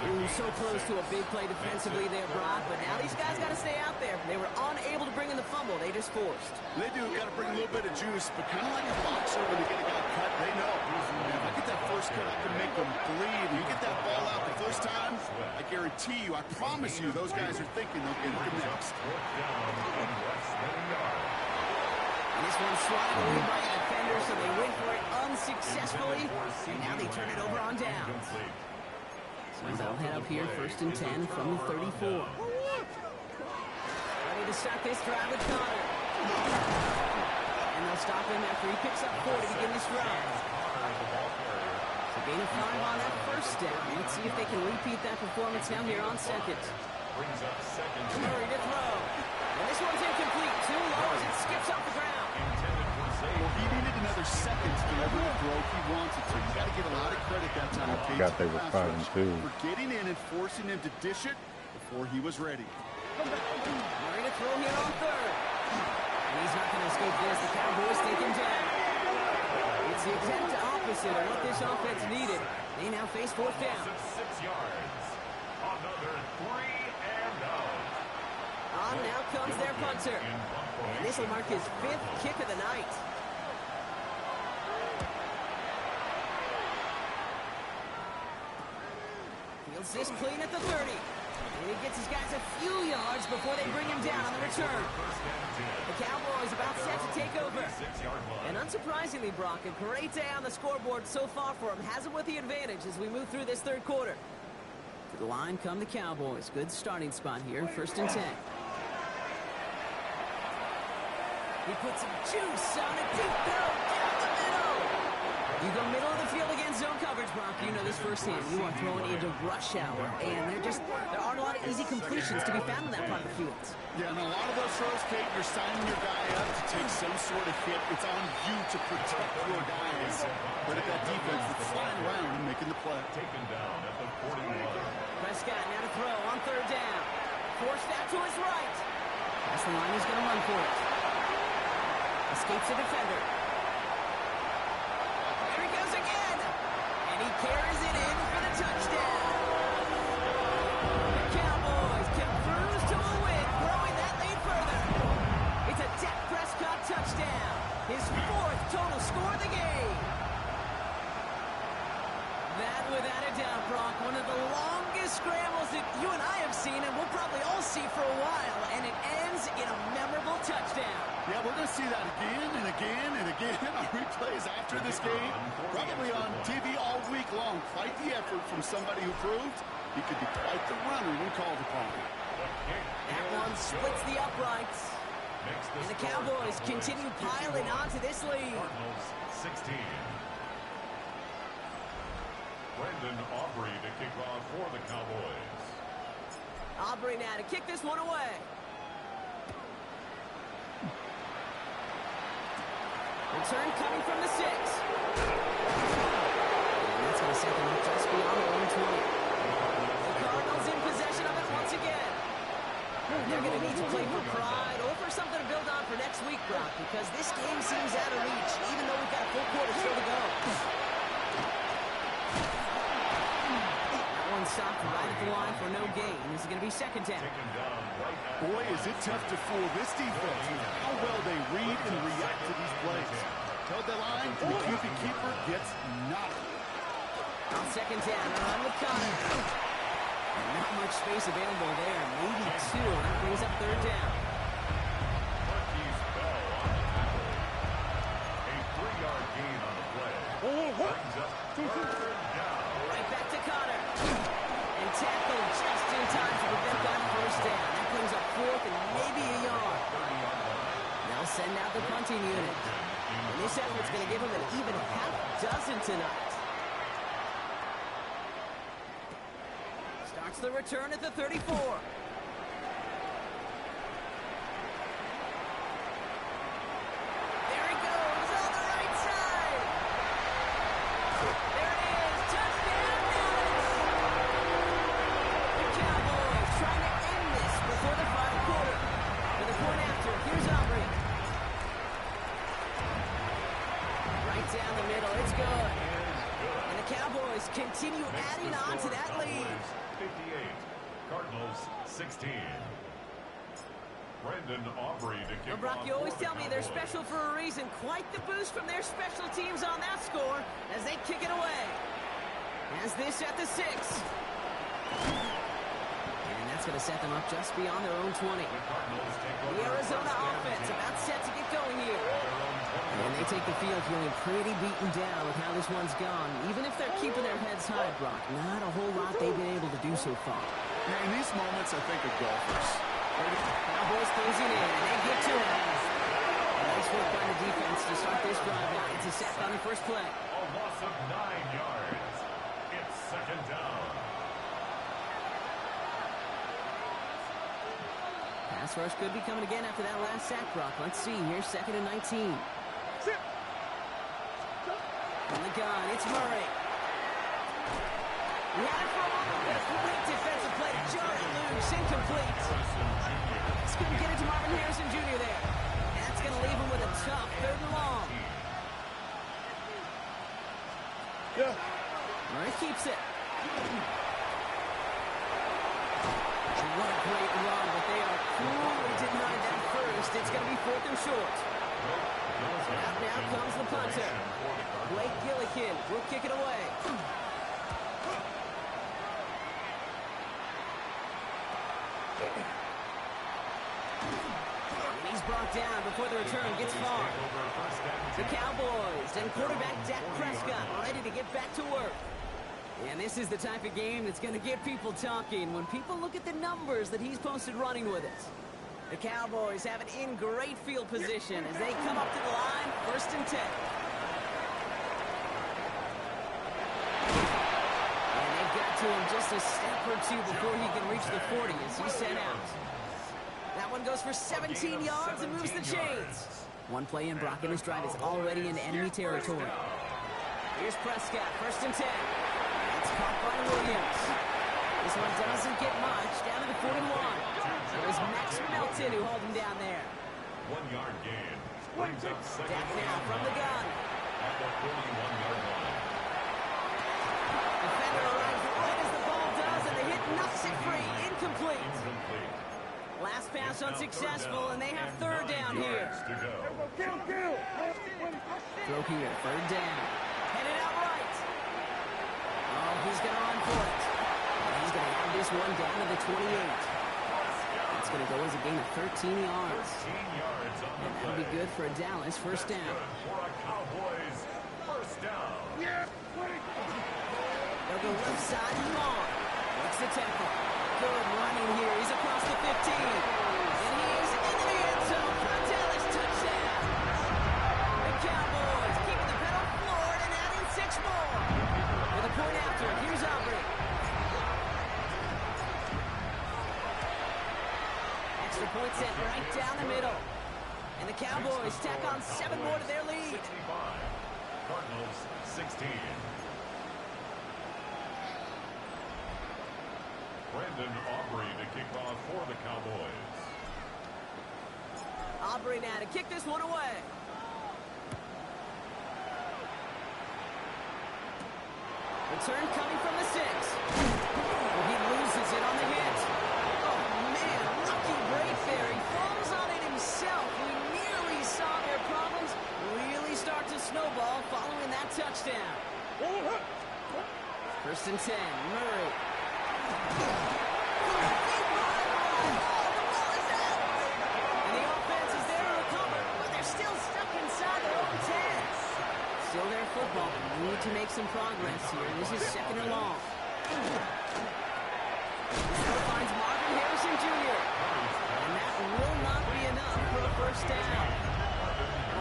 Ooh, so close to a big play defensively there, Brock, but now these guys got to stay out there. They were unable to bring in the fumble. They just forced. They do got to bring a little bit of juice, but kind of like a boxer when they get a guy cut, they know. If I get that first cut, I can make them bleed. You get that ball out the first time, I guarantee you, I promise you, those guys are thinking they'll get it next. And this one's swatted away by a defender, so they went for it unsuccessfully, and now they turn it over on downs. So they'll head up here, 1st and 10 from the 34. Ready to start this drive with Connor. And they'll stop him after he picks up 4 to begin this drive. So gain of 5 on that first down. Let's see if they can repeat that performance now here on second. Murray to throw. And this one's incomplete. Too low as it skips off the ground. Well, he needed another second to deliver the throw if he wanted to. You got to give a lot of credit that time. I forgot they were 5-2. For getting in and forcing him to dish it before he was ready. Murray to throw here on 3rd. And he's not going to escape this. The Cowboys take him down. It's the exact opposite of what this offense needed. They now face 4th down. 6 yards. Another 3 and out. On now comes their punter. And this will mark his 5th kick of the night. Fields this clean at the 30. And he gets his guys a few yards before they bring him down on the return. The Cowboys about set to take over. And unsurprisingly, Brock, a great day on the scoreboard so far for him. Has him with the advantage as we move through this third quarter. To the line come the Cowboys. Good starting spot here, 1st and 10. He puts some juice on a deep throw down the middle. You go middle of the field against zone coverage, Brock. You know this firsthand. You are throwing into rush hour, and there aren't a lot of easy completions to be found in that part of the field. Yeah, and a lot of those throws, Kate, you're signing your guy up to take some sort of hit. It's on you to protect your guys. But at that defense that's flying around and making the play. Taken down at the 41. Prescott now to throw on 3rd down. Forced out to his right. That's the line he's going to run for it. Escapes the defender. There he goes again. And he carries it in for the touchdown. The Cowboys can cruise to a win, growing that lead further. It's a Dak Prescott touchdown. His 4th total score of the game. That, without a doubt, Brock, one of the longest scrambles that you and I have seen, and we'll probably all see for a while, and it ends in a memorable touchdown. Yeah, we're going to see that again and again and again on replays after this game. Probably on TV all week long. Quite the effort from somebody who proved he could be quite the runner when called upon. That one splits the uprights. And the Cowboys continue piling on to this lead. Cardinals 16. Brandon Aubrey to kick off for the Cowboys. Aubrey now to kick this one away. Return coming from the 6. And that's going to set them up just beyond their own 20. The Cardinals in possession of it once again. They're going to need to play for pride or for something to build on for next week, Brock, because this game seems out of reach, even though we've got a full quarter still to go. That one stopped right at the line for no gain. This is going to be 2nd down. Boy, is it tough to fool this defense. How well they read and react to these plays. Towed the line, and the QB keeper gets nothing. On 2nd down, run with Connor. Not much space available there. Maybe 2. That brings up 3rd down. Marquise Bell on the tackle. A 3-yard gain on the play. Brings up 3rd down. Right back to Connor. And tackled just in time to prevent that 1st down. That brings up 4th and maybe a yard. They'll send out the punting unit. And this effort's going to give him an even half dozen tonight. Starts the return at the 34. There he goes on the right side. There it is. Touchdown, Dallas. The Cowboys trying to end this before the final quarter. For the point after, here's Aubrey. Right down the middle. It's good. And the Cowboys continue adding on to that lead. 58. Cardinals 16. Brandon Aubrey to kick Well, Brock, off you always for the tell me they're Cowboys. special for a reason. Quite the boost from their special teams on that score as they kick it away. As this at the 6. And that's going to set them up just beyond their own 20. The Arizona offense about set to get going here. And they take the field feeling pretty beaten down with how this one's gone. Even if they're keeping their heads high, Brock, not a whole lot they've been able to do so far. Yeah, in these moments, I think of golfers. Cowboys closing in, and they get to it. Nice work by the defense to start this drive out. It's a sack on the first play. A loss of 9 yards. It's 2nd down. Pass rush could be coming again after that last sack, Brock. Let's see. Here's 2nd and 19. On the gun, it's Murray. He had it for a moment, but a great defensive play to jar it loose. Incomplete. Just couldn't get it to Marvin Harrison Jr. there. That's going to leave him with a tough 3rd and long. Murray keeps it. What a great run, but they are cruelly denied that first. It's going to be 4th and short. Out now comes the punter. Blake Gillikin will kick it away. And he's brought down before the return gets far. The Cowboys and quarterback Dak Prescott ready to get back to work. And this is the type of game that's going to get people talking when people look at the numbers that he's posted running with it. The Cowboys have it in great field position as they come up to the line, 1st and 10. And they've got to him just a step or two before he can reach the 40 as he's sent out. That one goes for 17 yards and moves the chains. One play in, Brock in his drive is already in enemy territory. Here's Prescott, 1st and 10. It's caught by Williams. This one doesn't get much, down to the 41. It was Max Melton who held him down there. 1 yard gain. Brings up second Dak now from the gun. at the 41-yard line. Defender arrives right as the ball does, and the hit knocks it free. Incomplete. Incomplete. Last pass unsuccessful, and they have 3rd down here. To go. Throw here, 3rd down. Headed out right. Oh, he's going to run for it. And he's going to have this one down to the 28. That's going to go as a gain of 13 yards. 13 yards on the And that'll be good for a Dallas 1st down. for a Cowboys first down. They'll go left side and long. Makes the tackle. Good running here. He's across the 15. And he's into the end zone for a Dallas touchdown. The Cowboys keeping the pedal forward and adding 6 more. With a point after, here's Aubrey. Extra point set right down the middle. And the Cowboys tack on 7 more to their lead. 65. Cardinals 16. Brandon Aubrey to kick off for the Cowboys. Aubrey now to kick this one away. Return coming from the 6. Well, he loses it on the hit. Oh, man, lucky break there. He falls on it himself. We nearly saw their problems really start to snowball following that touchdown. 1st and 10, Murray. And the offense is there to recover, but they're still stuck inside their own 10. Still their football. They need to make some progress here. This is 2nd and long. Now finds Marvin Harrison Jr. And that will not be enough for a 1st down.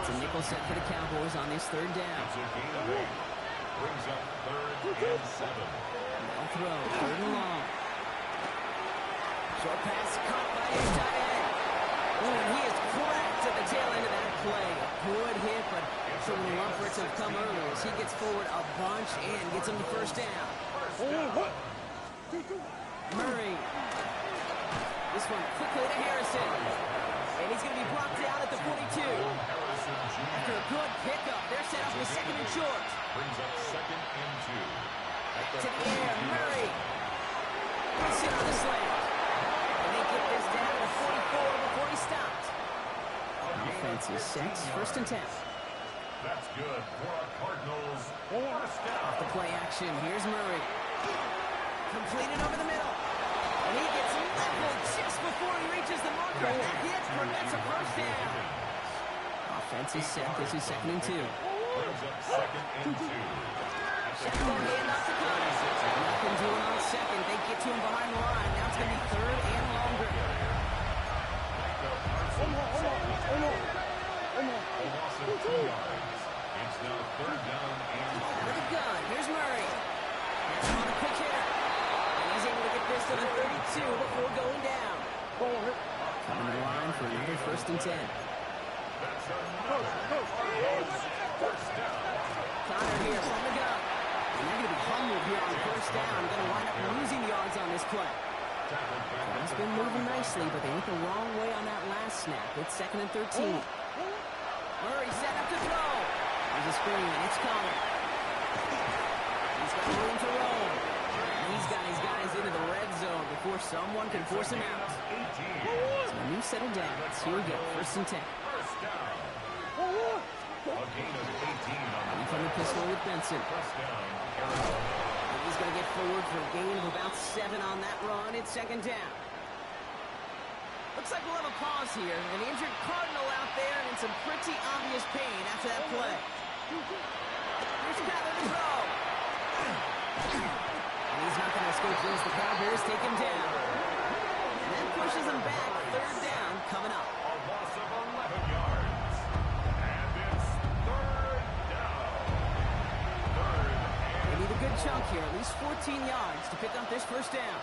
It's a nickel set for the Cowboys on this 3rd down. It's a gain of 8. Brings up 3rd and 7. They'll throw 3rd and long. Short pass caught by his tight end. Oh, and he is cracked at the tail end of that play. A good hit, but some of the efforts have come early as he gets forward a bunch and gets him the 1st down. Murray. This one quickly to Harrison. And he's going to be brought down at the 42. After a good pickup, they're set up with 2nd and short. Brings up 2nd and 2. To the air, Murray. Puts it on the slant. And they get this down to 44 before he stopped. Offense is set. 1st and 10. That's good for a Cardinals first down. Off the play action, here's Murray. Completed over the middle. And he gets leveled just before he reaches the marker. And that hit prevents a 1st down. Offense is set. This is 2nd and 2. Brings up 2nd and 2. Shotgun handoff to Connors. Nothing doing on 2nd. They get to him behind the line. Now it's going to be 3rd and longer. A loss of 2 yards. It's now 3rd down and With a gun, here's Murray. That's on a quick hitter. And he's able to get this to the 32 before going down. Coming to the line for another 1st and 10. that's another first down. Connor here from the gun. And they're going to be humbled here on 1st down. Going to wind up losing yards on this play. It's been moving nicely, but they went the wrong way on that last snap. It's 2nd and 13. Murray set up to throw. There's a screen. It's Connor. He's got room to roll. And he's got his guys into the red zone before someone can force him out. So a new set of downs. Here we go. 1st and 10. First down. A gain of 18 on And from the pistol with Benson. first down. Arizona. And he's going to get forward for a gain of about 7 on that run. It's 2nd down. Looks like we'll have a pause here. An injured Cardinal out there and in some pretty obvious pain after that play. Here's Kyler to throw. And he's not going to escape this. The Cowboys take him down. And that pushes him back. Third down coming up. A loss of 11 yards. And it's third down. They need a good chunk here, at least 14 yards to pick up this first down.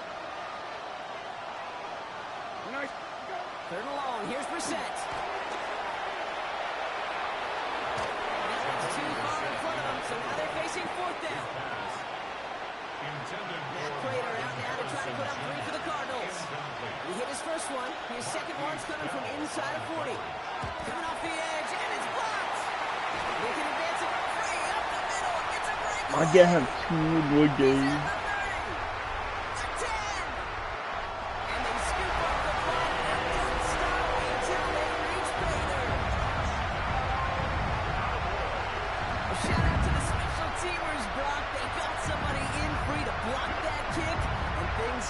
Third and long. Here's Brissett. That's too far in front of them, so now they're facing fourth down. Matt Prater out now to try to put up 3 for the Cardinals. He hit his first one. His second one's coming from inside of 40. Coming off the edge, and it's blocked. They can advance it free up the middle. It's a breakaway. My God, 2 more games.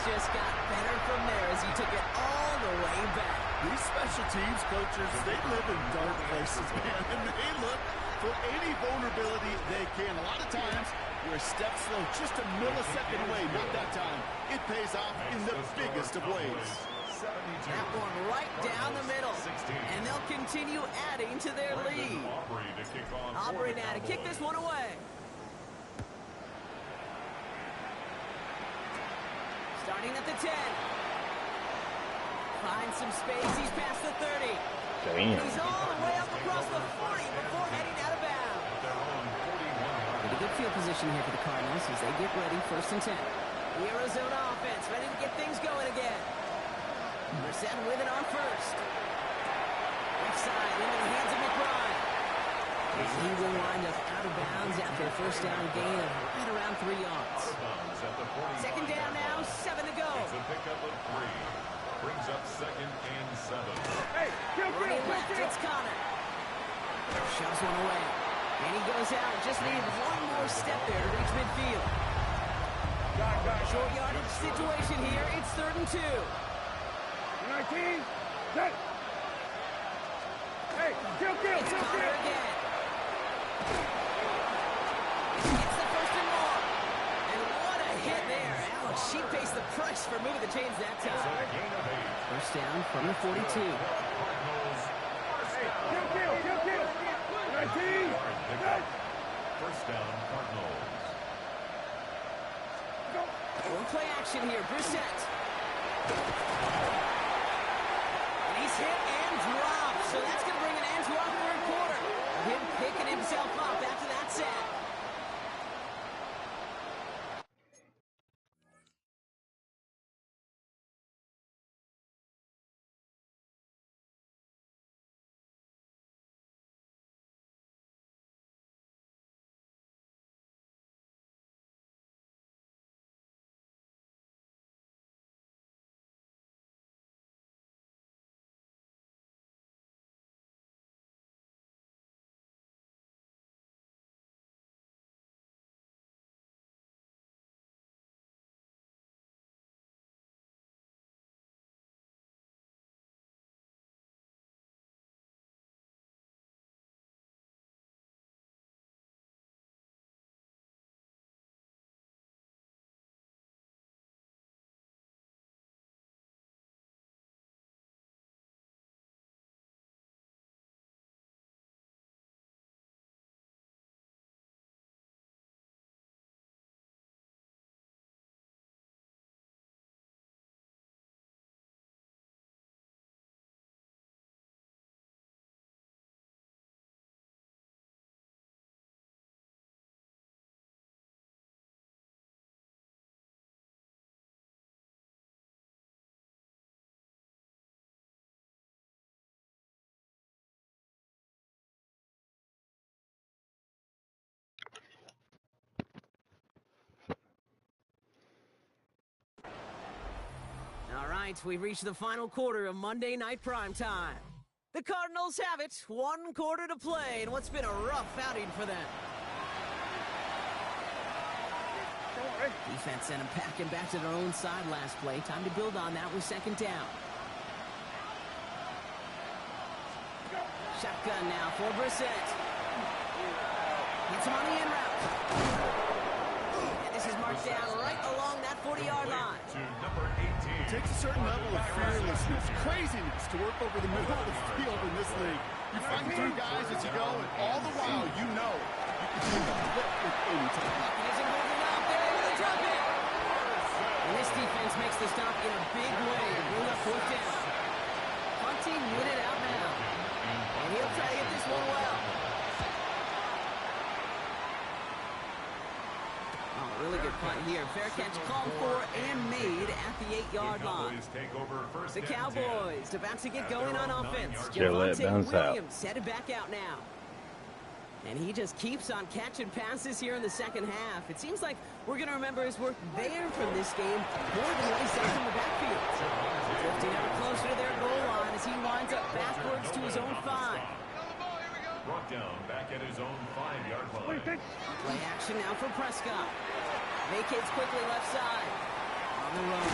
Just got better from there as he took it all the way back. These special teams coaches, they live in dark places, man, and they look for any vulnerability they can. A lot of times, you're a step slow, just a millisecond away. Not that time. It pays off in the biggest of ways. That one right down the middle. And they'll continue adding to their lead. Aubrey now to kick this one away. Starting at the 10. Finds some space. He's past the 30. Damn. He's all the way up across the 40 before heading out of bounds. Pretty good field position here for the Cardinals as they get ready. First and 10. The Arizona offense ready to get things going again. Brissett with it on first. Left side into the hands of McBride. And he will wind up out of bounds after a first down gain of right around 3 yards. Second down now, 7 to go. It's a pickup of 3. Brings up second and 7. Hey, running left, it's Connor. Shoves one away. And he goes out. Just needed one more step there to reach midfield. Short yardage situation here. It's 3rd and 2. 19. Set. Hey, kill. It's Connor again. It's the first and more. And what a hit there. Alex, she pays the price for moving the chains that time. First down from the 42. Kill. 19. Set. First down, Cardinals. One play action here. Brissett. And he's hit and dropped. So that's going to bring an end to our third quarter. Him picking himself up after that sack. All right, we've reached the final quarter of Monday Night Primetime. The Cardinals have it, 1 quarter to play in what's been a rough outing for them. Defense sent them packing back to their own side last play. Time to build on that with second down. Shotgun now for Brissett. Gets him on the in route. And this is marked down right along that 40-yard line. To number 18. It takes a certain level of fearlessness, craziness to work over the middle of the field in this league. You fight through guys as you go, and all the while you know you can take a flip with any time. He isn't holding up. They're able to drop it. And this defense makes the stop in a big way to bring up 4th down. Punting unit out now. And he'll try to get this one well. Oh, really good punt here. Fair catch called for and made at the 8-yard line. The Cowboys about to get going on offense. Javonte Williams headed back out now. And he just keeps on catching passes here in the second half. It seems like we're going to remember his work there from this game more than what he's done from the backfield. Drifting ever closer to their goal line as he winds up backwards to his own 5. Brought down back at his own 5-yard line. Play action now for Prescott. Vacates quickly left side. On the run.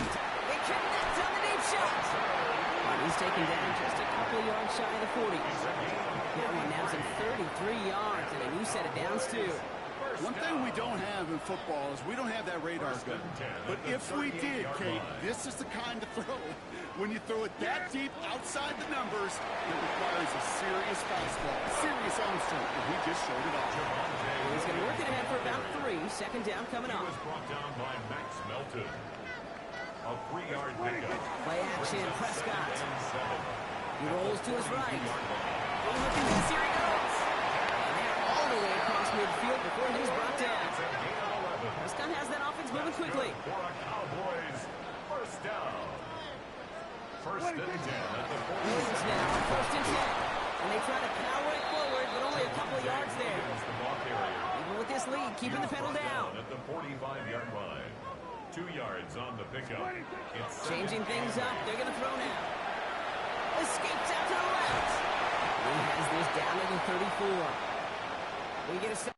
They connect on the deep shot. And he's taken down just a couple of yards shy of the 40. That one now's in 33 yards and a new set of downs too. One thing we don't have in football is we don't have that radar gun. But if we did, Kate, this is the kind of throw. When you throw it that deep outside the numbers, it requires a serious fastball, serious arm strength, and he just showed it off. He's going to work it ahead for about 3. Second down coming up. He was brought down by Max Melton. A 3-yard pickup. Play action, Prescott. He rolls to his right. Looking this, here he goes. And they're all the way across midfield before he's brought down. Prescott has that offense moving quickly. For a Cowboys first down. First and 10 at the 40. Williams now on 1st and 10. And they try to power it forward, but only a couple of yards there. Even with this lead, keeping the pedal down. At the 45-yard line. 2 yards on the pickup. It's changing things up. They're going to throw now. Escapes out to the left. He has this down at the 34. We get a stop.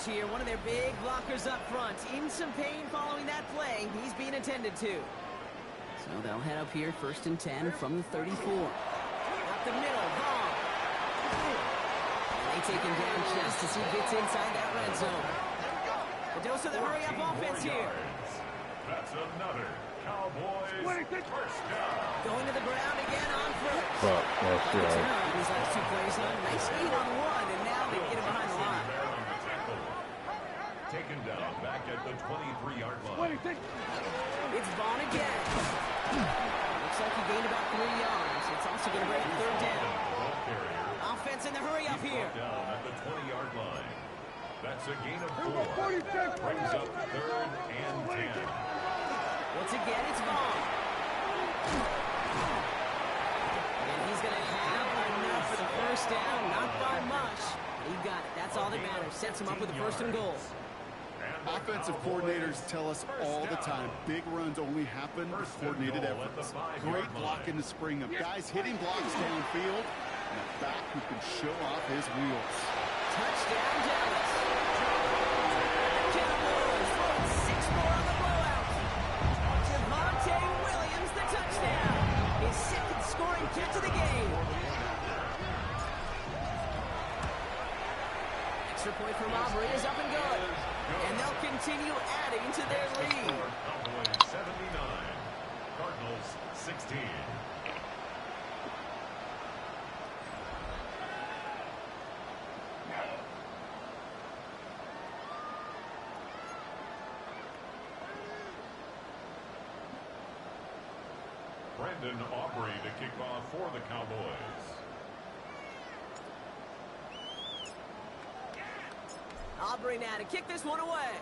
Here, one of their big blockers up front. In some pain following that play. He's being attended to. So they'll head up here, 1st and 10 from the 34. Up the middle, Vaughn. They take him down just as he gets inside that red zone. The dose of the hurry-up offense here. That's another Cowboys first down. Going to the ground again on first. Fuck, that's right. These last 2 plays on. Nice lead on 1, and now they get him behind the line. Taken down back at the 23-yard line. It's Vaughn again. Looks like he gained about 3 yards. It's also going to bring up 3rd down. Offense in the hurry up here. Down at the 20-yard line. That's a gain of 4. Brings up 3rd and 10. Once again, it's Vaughn. And he's going to have enough for the first down. Not by much. He got it. That's all that matters. Sets him up with the 1st and goal. Offensive coordinators tell us all the time, big runs only happen with coordinated efforts. Great block in the spring of guys hitting blocks downfield, and a back who can show off his wheels. Touchdown, Dallas. Cowboys throwing 6 more on the blowout. Javonte Williams, the touchdown. His 2nd scoring catch of the game. Extra point from Aubrey is up and good. And they'll continue adding to their lead. Cowboys 79, Cardinals 16. Brandon Aubrey to kick off for the Cowboys. Aubrey now to kick this one away.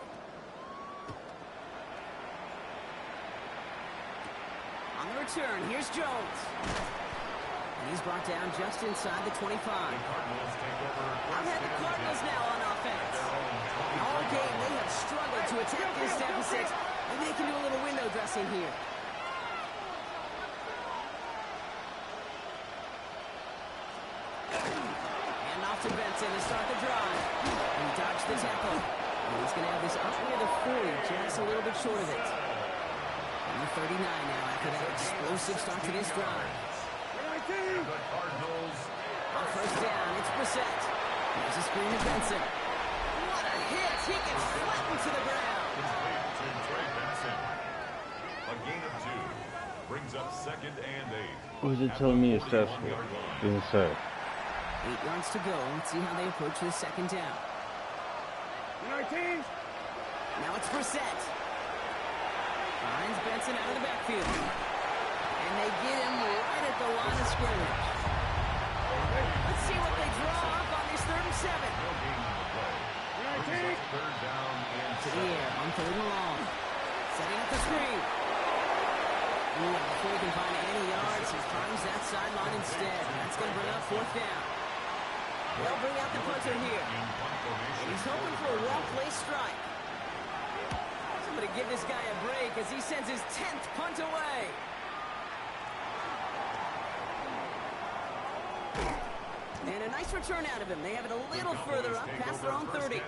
On the return, here's Jones. And he's brought down just inside the 25. I've had the Cardinals now on offense. All game, they have struggled to attack this deficit. Maybe they can do a little window dressing here. And off to Benson to start the drive. He dodged the tackle. And he's going to have this up near the 40, just a little bit short of it. Number 39 now after that explosive start to this drive. The Cardinals. On first down, it's Brissett. There's a screen to Benson. What a hit! He gets flattened to the ground. Complete to Trey Benson. A gain of 2. Brings up 2nd and 8. What was it telling me? Assessment. Didn't say. 8 yards to go. Let's see how they approach this 2nd down. 19. Now it's Brissett. Finds Benson out of the backfield. And they get him right at the line of scrimmage. Let's see what they draw up on this 3rd and 7. No gain on the play. 19. 3rd down and To the air on 3rd and long. Setting up the screen. Ooh, and before he can find any yards, he finds that sideline instead. That's going to bring up 4th down. They'll bring out the punter here. And he's hoping for a well-play strike. Somebody give this guy a break as he sends his 10th punt away. And a nice return out of him. They have it a little further up past their own 30.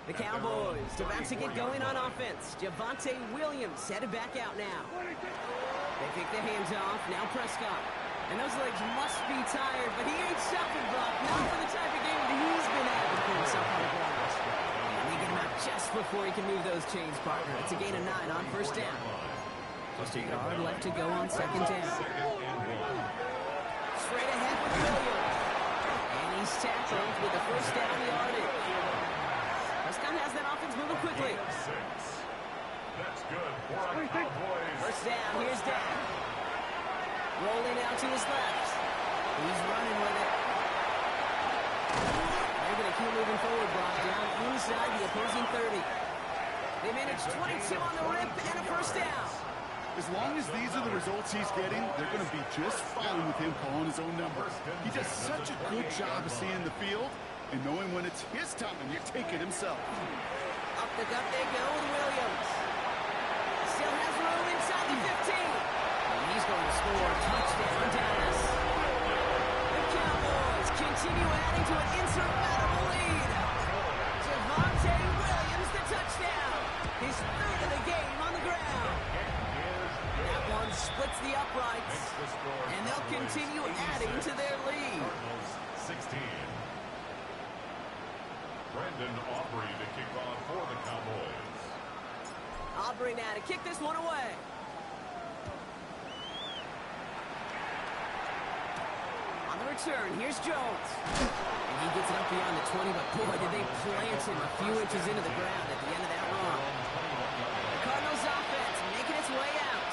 The Cowboys about to get going on offense. Javonte Williams headed back out now. They kick the hands off. Now Prescott. And those legs must be tired, but he ain't stopping, Brock. Not for the type of game that he's been having for himself on the ground. And they get him out just before he can move those chains, partner. It's a gain of 9 on first down. Just a yard left to go on 2nd down. Straight ahead with Williams. And he's tackled with the first down yardage. Prescott has that offense moving quickly. That's good for our Cowboys. First down, here's Dan. Rolling out to his left. He's running with it. They're going to keep moving forward, Brock, down inside the opposing 30. They managed 22 on the rip and a first down. As long as these are the results he's getting, they're going to be just fine with him calling his own number. He does such a good job of seeing the field and knowing when it's his time and you take it himself. Up the gut they go with Williams. Still has room inside the 15. And he's going to score. Touchdown, Dallas. The Cowboys continue adding to an insurmountable lead. Javonte Williams, the touchdown. His 3rd of the game on the ground. That one splits the uprights. And they'll continue adding to their lead. 16. Brendan Aubrey to kick off for the Cowboys. Aubrey now to kick this one away. On the return, here's Jones. And he gets it up beyond the 20, but boy, did they plant him a few inches into the ground at the end of that run. The Cardinals offense making its way out.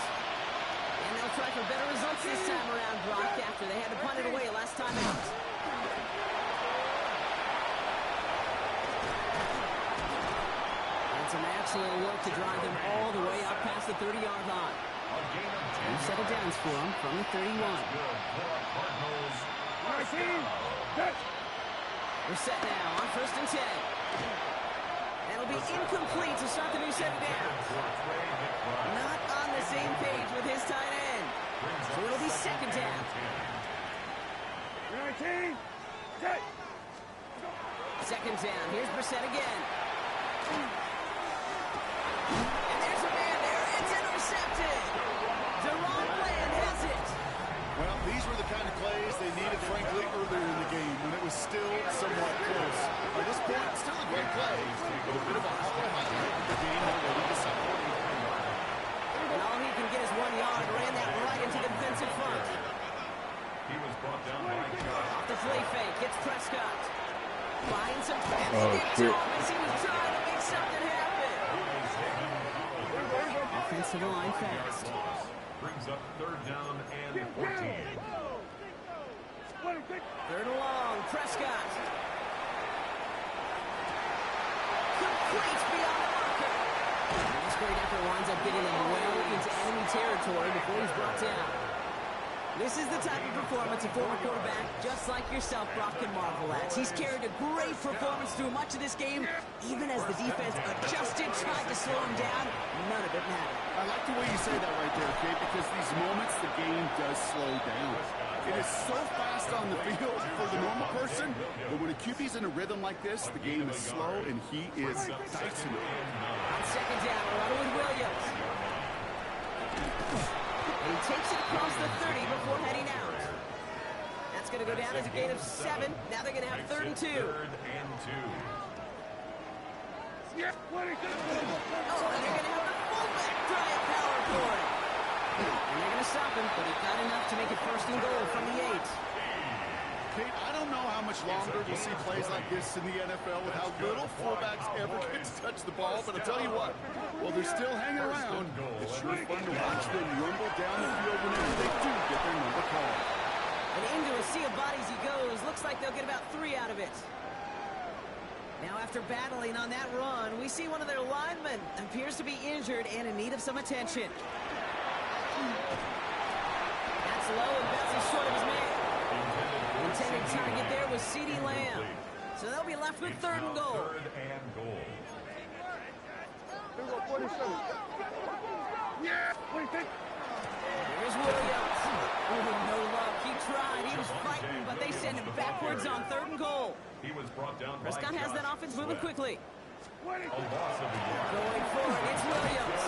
And they'll try for better results this time around, Brock, after they had to punt it away last time out. Some excellent work to drive them all the way up past the 30-yard line. And settle downs for them from the 31. We're set now on 1st and 10. That'll be incomplete to start the new set of downs. Not on the same page with his tight end. So it'll be 2nd down. 19. 2nd down. Here's Brissett again. And there's a man there. It's intercepted. Deron Bland has it. Well, these were the kind of plays they needed, frankly, earlier in the game when it was still somewhat close. By this point, still a great play, but a bit of a hollow highlight with the game already decided. And all he can get is 1 yard. Ran that right into the defensive front. He was brought down by Josh. Off the play fake, it's Prescott. Finds him. Oh, shit. Thomas. He was trying to make something happen. Offensive line fast. Brings up 3rd down and 14. 3rd and long. Prescott. Complete beyond the marker. And this great effort winds up getting him well into enemy territory before he's brought down. This is the type of performance a former quarterback, just like yourself, Brock, can marvel at. He's carried a great performance through much of this game, even as the defense adjusted, tried to slow him down. None of it mattered. I like the way you say that right there, Kate, because these moments the game does slow down. It is so fast on the field for the normal person, but when a QB's in a rhythm like this, the game is slow and he is dicing it. On 2nd down, we're running with Williams. And he takes it across the 30 before heading out. That's going to go down as a gain of 7. Now they're going to have 3rd and 2. Yeah, 20. Oh, and they're going to have the fullback drive power for it. And they're going to stop him, but he got enough to make it 1st and goal from the 8. Kate, I don't know how much longer we'll see plays like this in the NFL with how little fullbacks ever get to touch the ball, but I'll tell you what, while they're still hanging around, it's sure fun to watch them rumble down the field whenever they do get their number called. And into a sea of bodies he goes. Looks like they'll get about 3 out of it. Now after battling on that run, we see one of their linemen appears to be injured and in need of some attention. That's low and bounces short of his man. Intended target there was C.D. Lamb. So they'll be left with 3rd and goal. Yeah, 26. Here's Williams. Oh, no luck. He tried. He was fighting, but they send him backwards on 3rd and goal. He was brought down. Prescott has that offense moving quickly. A loss of a yard. Going forward, it's Williams.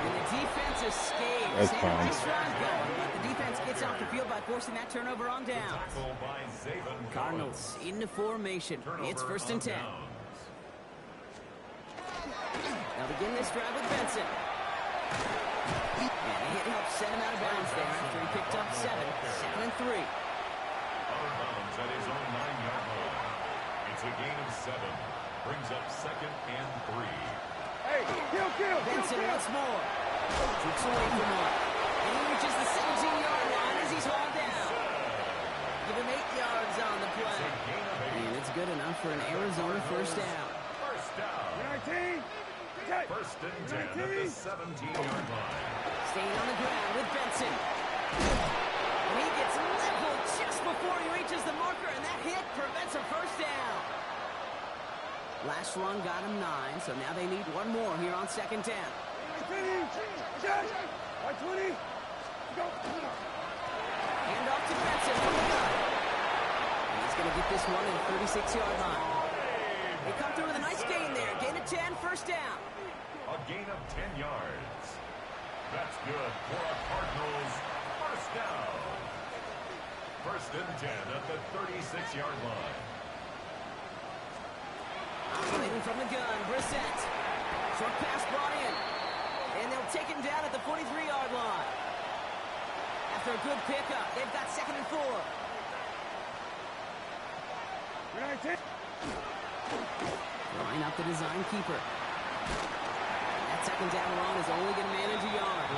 And the defense escapes. That's And fine. nice run going, but the defense gets off the field by forcing that turnover on downs. Tackle by Zayvon Cardinals into formation. It's 1st and 10. They'll begin this drive with Benson. And a hit helps set him out of bounds there after he picked up 7. 2nd and 3. Out of bounds at his own 9-yard line. It's a gain of 7. Brings up 2nd and 3. Hey, kill. Benson once more. Drifts away from one. And he reaches the 17-yard line as he's hauled down. Give him 8 yards on the play. And it's good enough for an Arizona 1st down. First down. 19. 1st and 10 at the 17-yard line. Staying on the ground with Benson. And he gets leveled just before he reaches the marker, and that hit prevents a 1st down. Last run got him 9, so now they need 1 more here on 2nd down. 19. Check. 20. Go. Hand off to Benson from the gun. And he's going to get this one at the 36-yard line. They come through with a nice gain there. Gain of 10, 1st down. A gain of 10 yards. That's good for a Cardinals 1st down. 1st and 10 at the 36-yard line. Operating from the gun, Brissett. Short pass brought in. And they'll take him down at the 43-yard line. After a good pickup, they've got 2nd and 4. 19. Line up the design keeper. That 2nd down run is only going to manage a yard.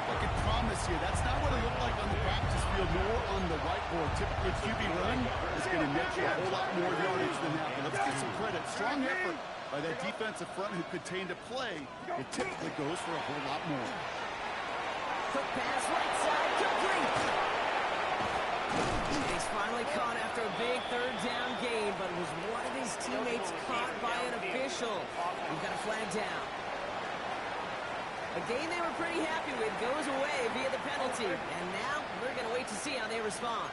I can promise you, that's not what it looked like on the practice field nor on the whiteboard. Typically, QB run is going to net you a whole lot more yardage than that. But let's give some credit. Strong effort by that defensive front who contained a play. It typically goes for a whole lot more. Quick pass right side, complete. He's finally caught after a big 3rd down gain, but it was one of his teammates caught by an official. We've got a flag down. A game they were pretty happy with goes away via the penalty, and now we're going to wait to see how they respond.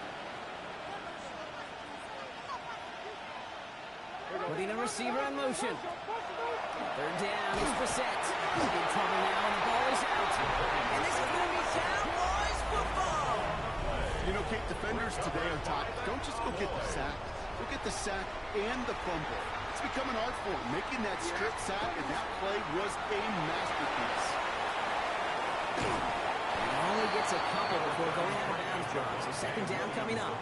Putting a receiver in motion. 3rd down is Brissett. He's in trouble now, and the ball is out. And this is going to be Cowboys football. You know, Kate, defenders today are taught, don't just go get the sack. Go get the sack and the fumble. It's become an art form. Making that strip sack and that play was a masterpiece. And only gets a couple before going out of bounds, John. So 2nd down coming up.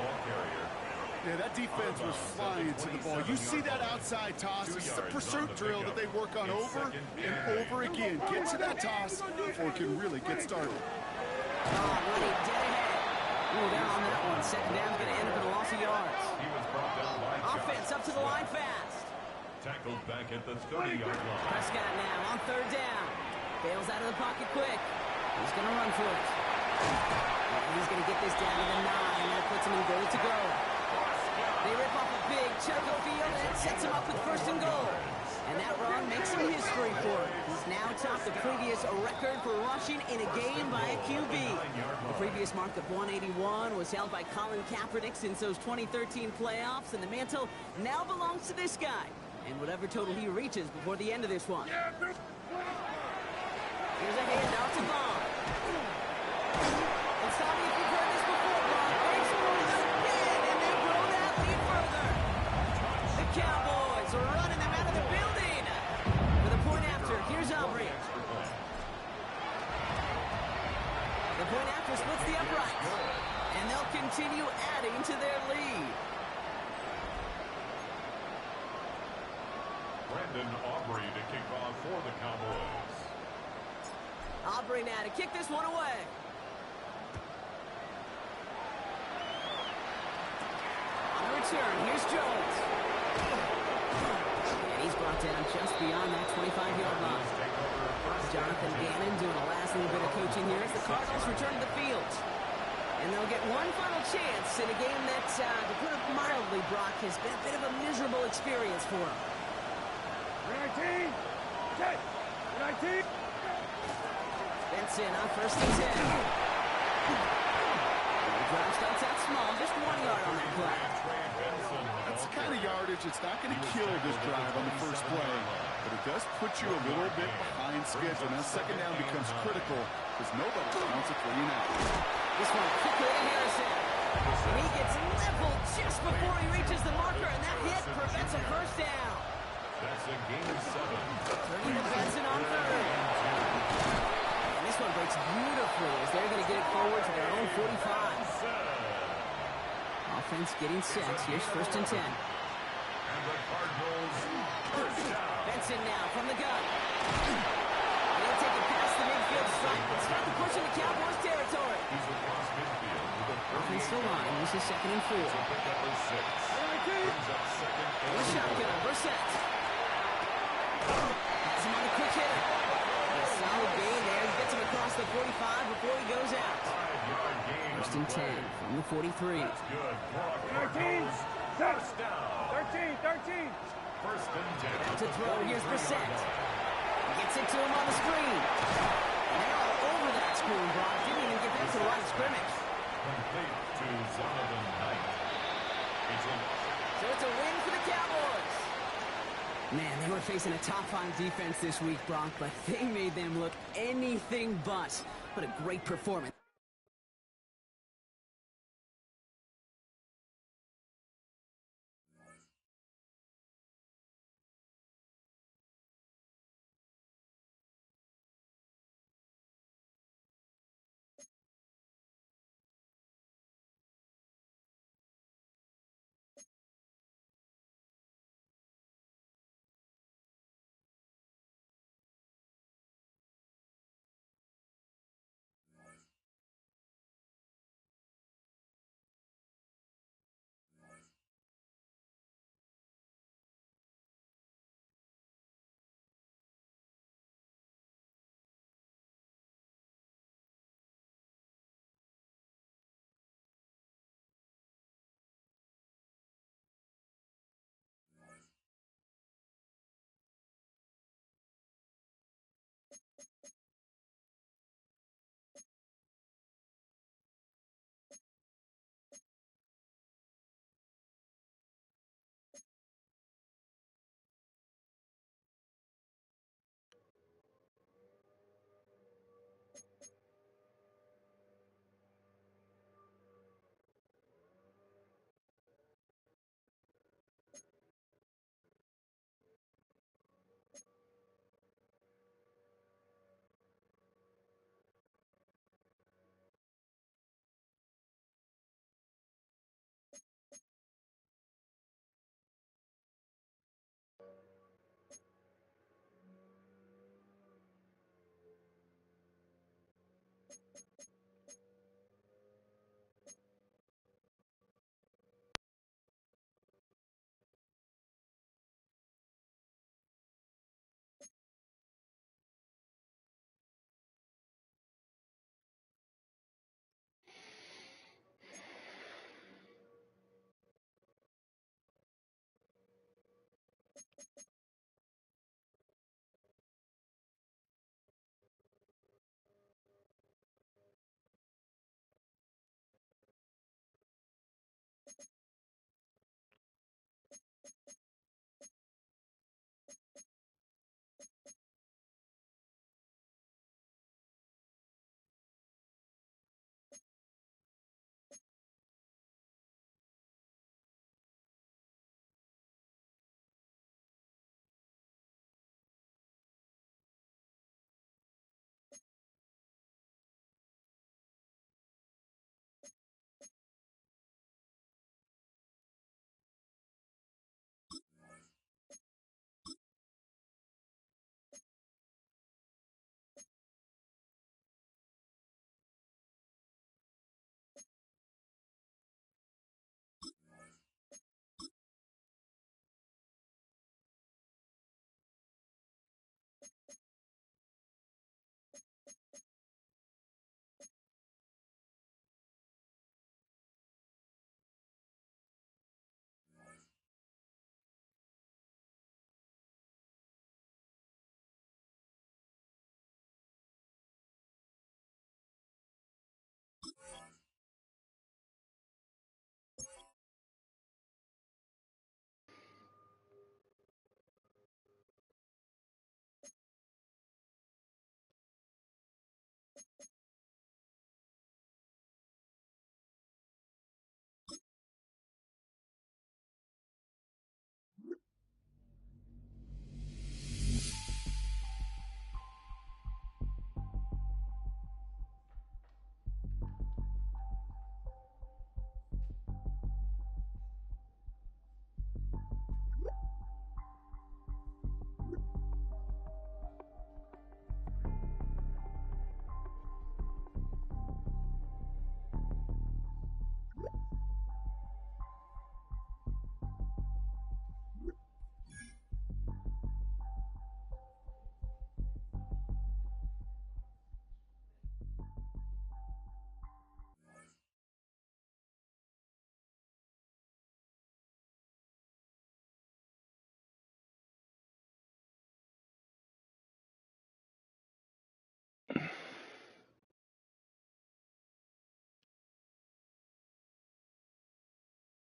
Yeah, that defense was flying to the ball. You see that outside toss. This is a pursuit drill that they work on over and over again. Get to that toss before it can really get started. Oh, running dead ahead. Ooh, down on that one. 2nd down's going to end up in a loss of yards. He was brought down by Offense up to the line fast. Tackled back at the 30-yard line. Prescott now on 3rd down. Bails out of the pocket quick. He's going to run for it. And he's going to get this down to the 9. That puts him in goal to go. They rip off a big chunk of field, and it sets him up with 1st and goal. And that run makes some history for him. He's now topped the previous record for rushing in a game by a QB. The previous mark of 181 was held by Colin Kaepernick since those 2013 playoffs, and the mantle now belongs to this guy. And whatever total he reaches before the end of this one. Here's a handoff to Vaughn. Let's tell me if you've heard this before, Vaughn. Big scores again, and they grow that lead further. The Cowboys are running them out of the building. For the point after, here's Aubrey. The point after splits the uprights, and they'll continue adding to their lead. Brandon Aubrey to kick off for the Cowboys. Aubrey now to kick this one away. On the return, here's Jones. And he's brought down just beyond that 25-yard line. Jonathan Gannon doing a last little bit of coaching here as the Cardinals return to the field. And they'll get one final chance in a game that, to put it mildly, Brock, has been a bit of a miserable experience for them. 19. Okay. 19. Benson on first and 10. The drive starts out small, just 1 yard on that play. That's the kind of yardage that's not going to kill this drive on the first play, but it does put you a little bit behind schedule. Now second down becomes critical because nobody wants it for you now. This one quickly to Harrison. And he gets leveled just before he reaches the marker, and that hit prevents a first down. That's a gain of 7. Turning to Benson on third. And this one breaks beautifully as they're going to get it forward to their own 45. Offense getting set. Here's first and 10. And the Cardinals first down. Benson now from the gun. And he'll take it past the midfield stripe and start to push into Cowboys territory. He's across midfield with a Offensive line. This is second and 4. pick up a 6. Brings up second The and shotgun. Brissett. Has him on the quick hitter. A solid gain there. He gets him across the 45 before he goes out. 5-yard gain. First and 10 from the 43. That's good. For our 13. Cardinals, first down. 13. 13. First and 10. To throw, here's Brissett. Gets it to him on the screen. And they're all over that screen, Brock. Didn't even get back to the line of scrimmage. Complete to Zonovan Knight. It's in. So it's a win for the Cowboys. Man, they were facing a top-5 defense this week, Brock, but they made them look anything but. What a great performance.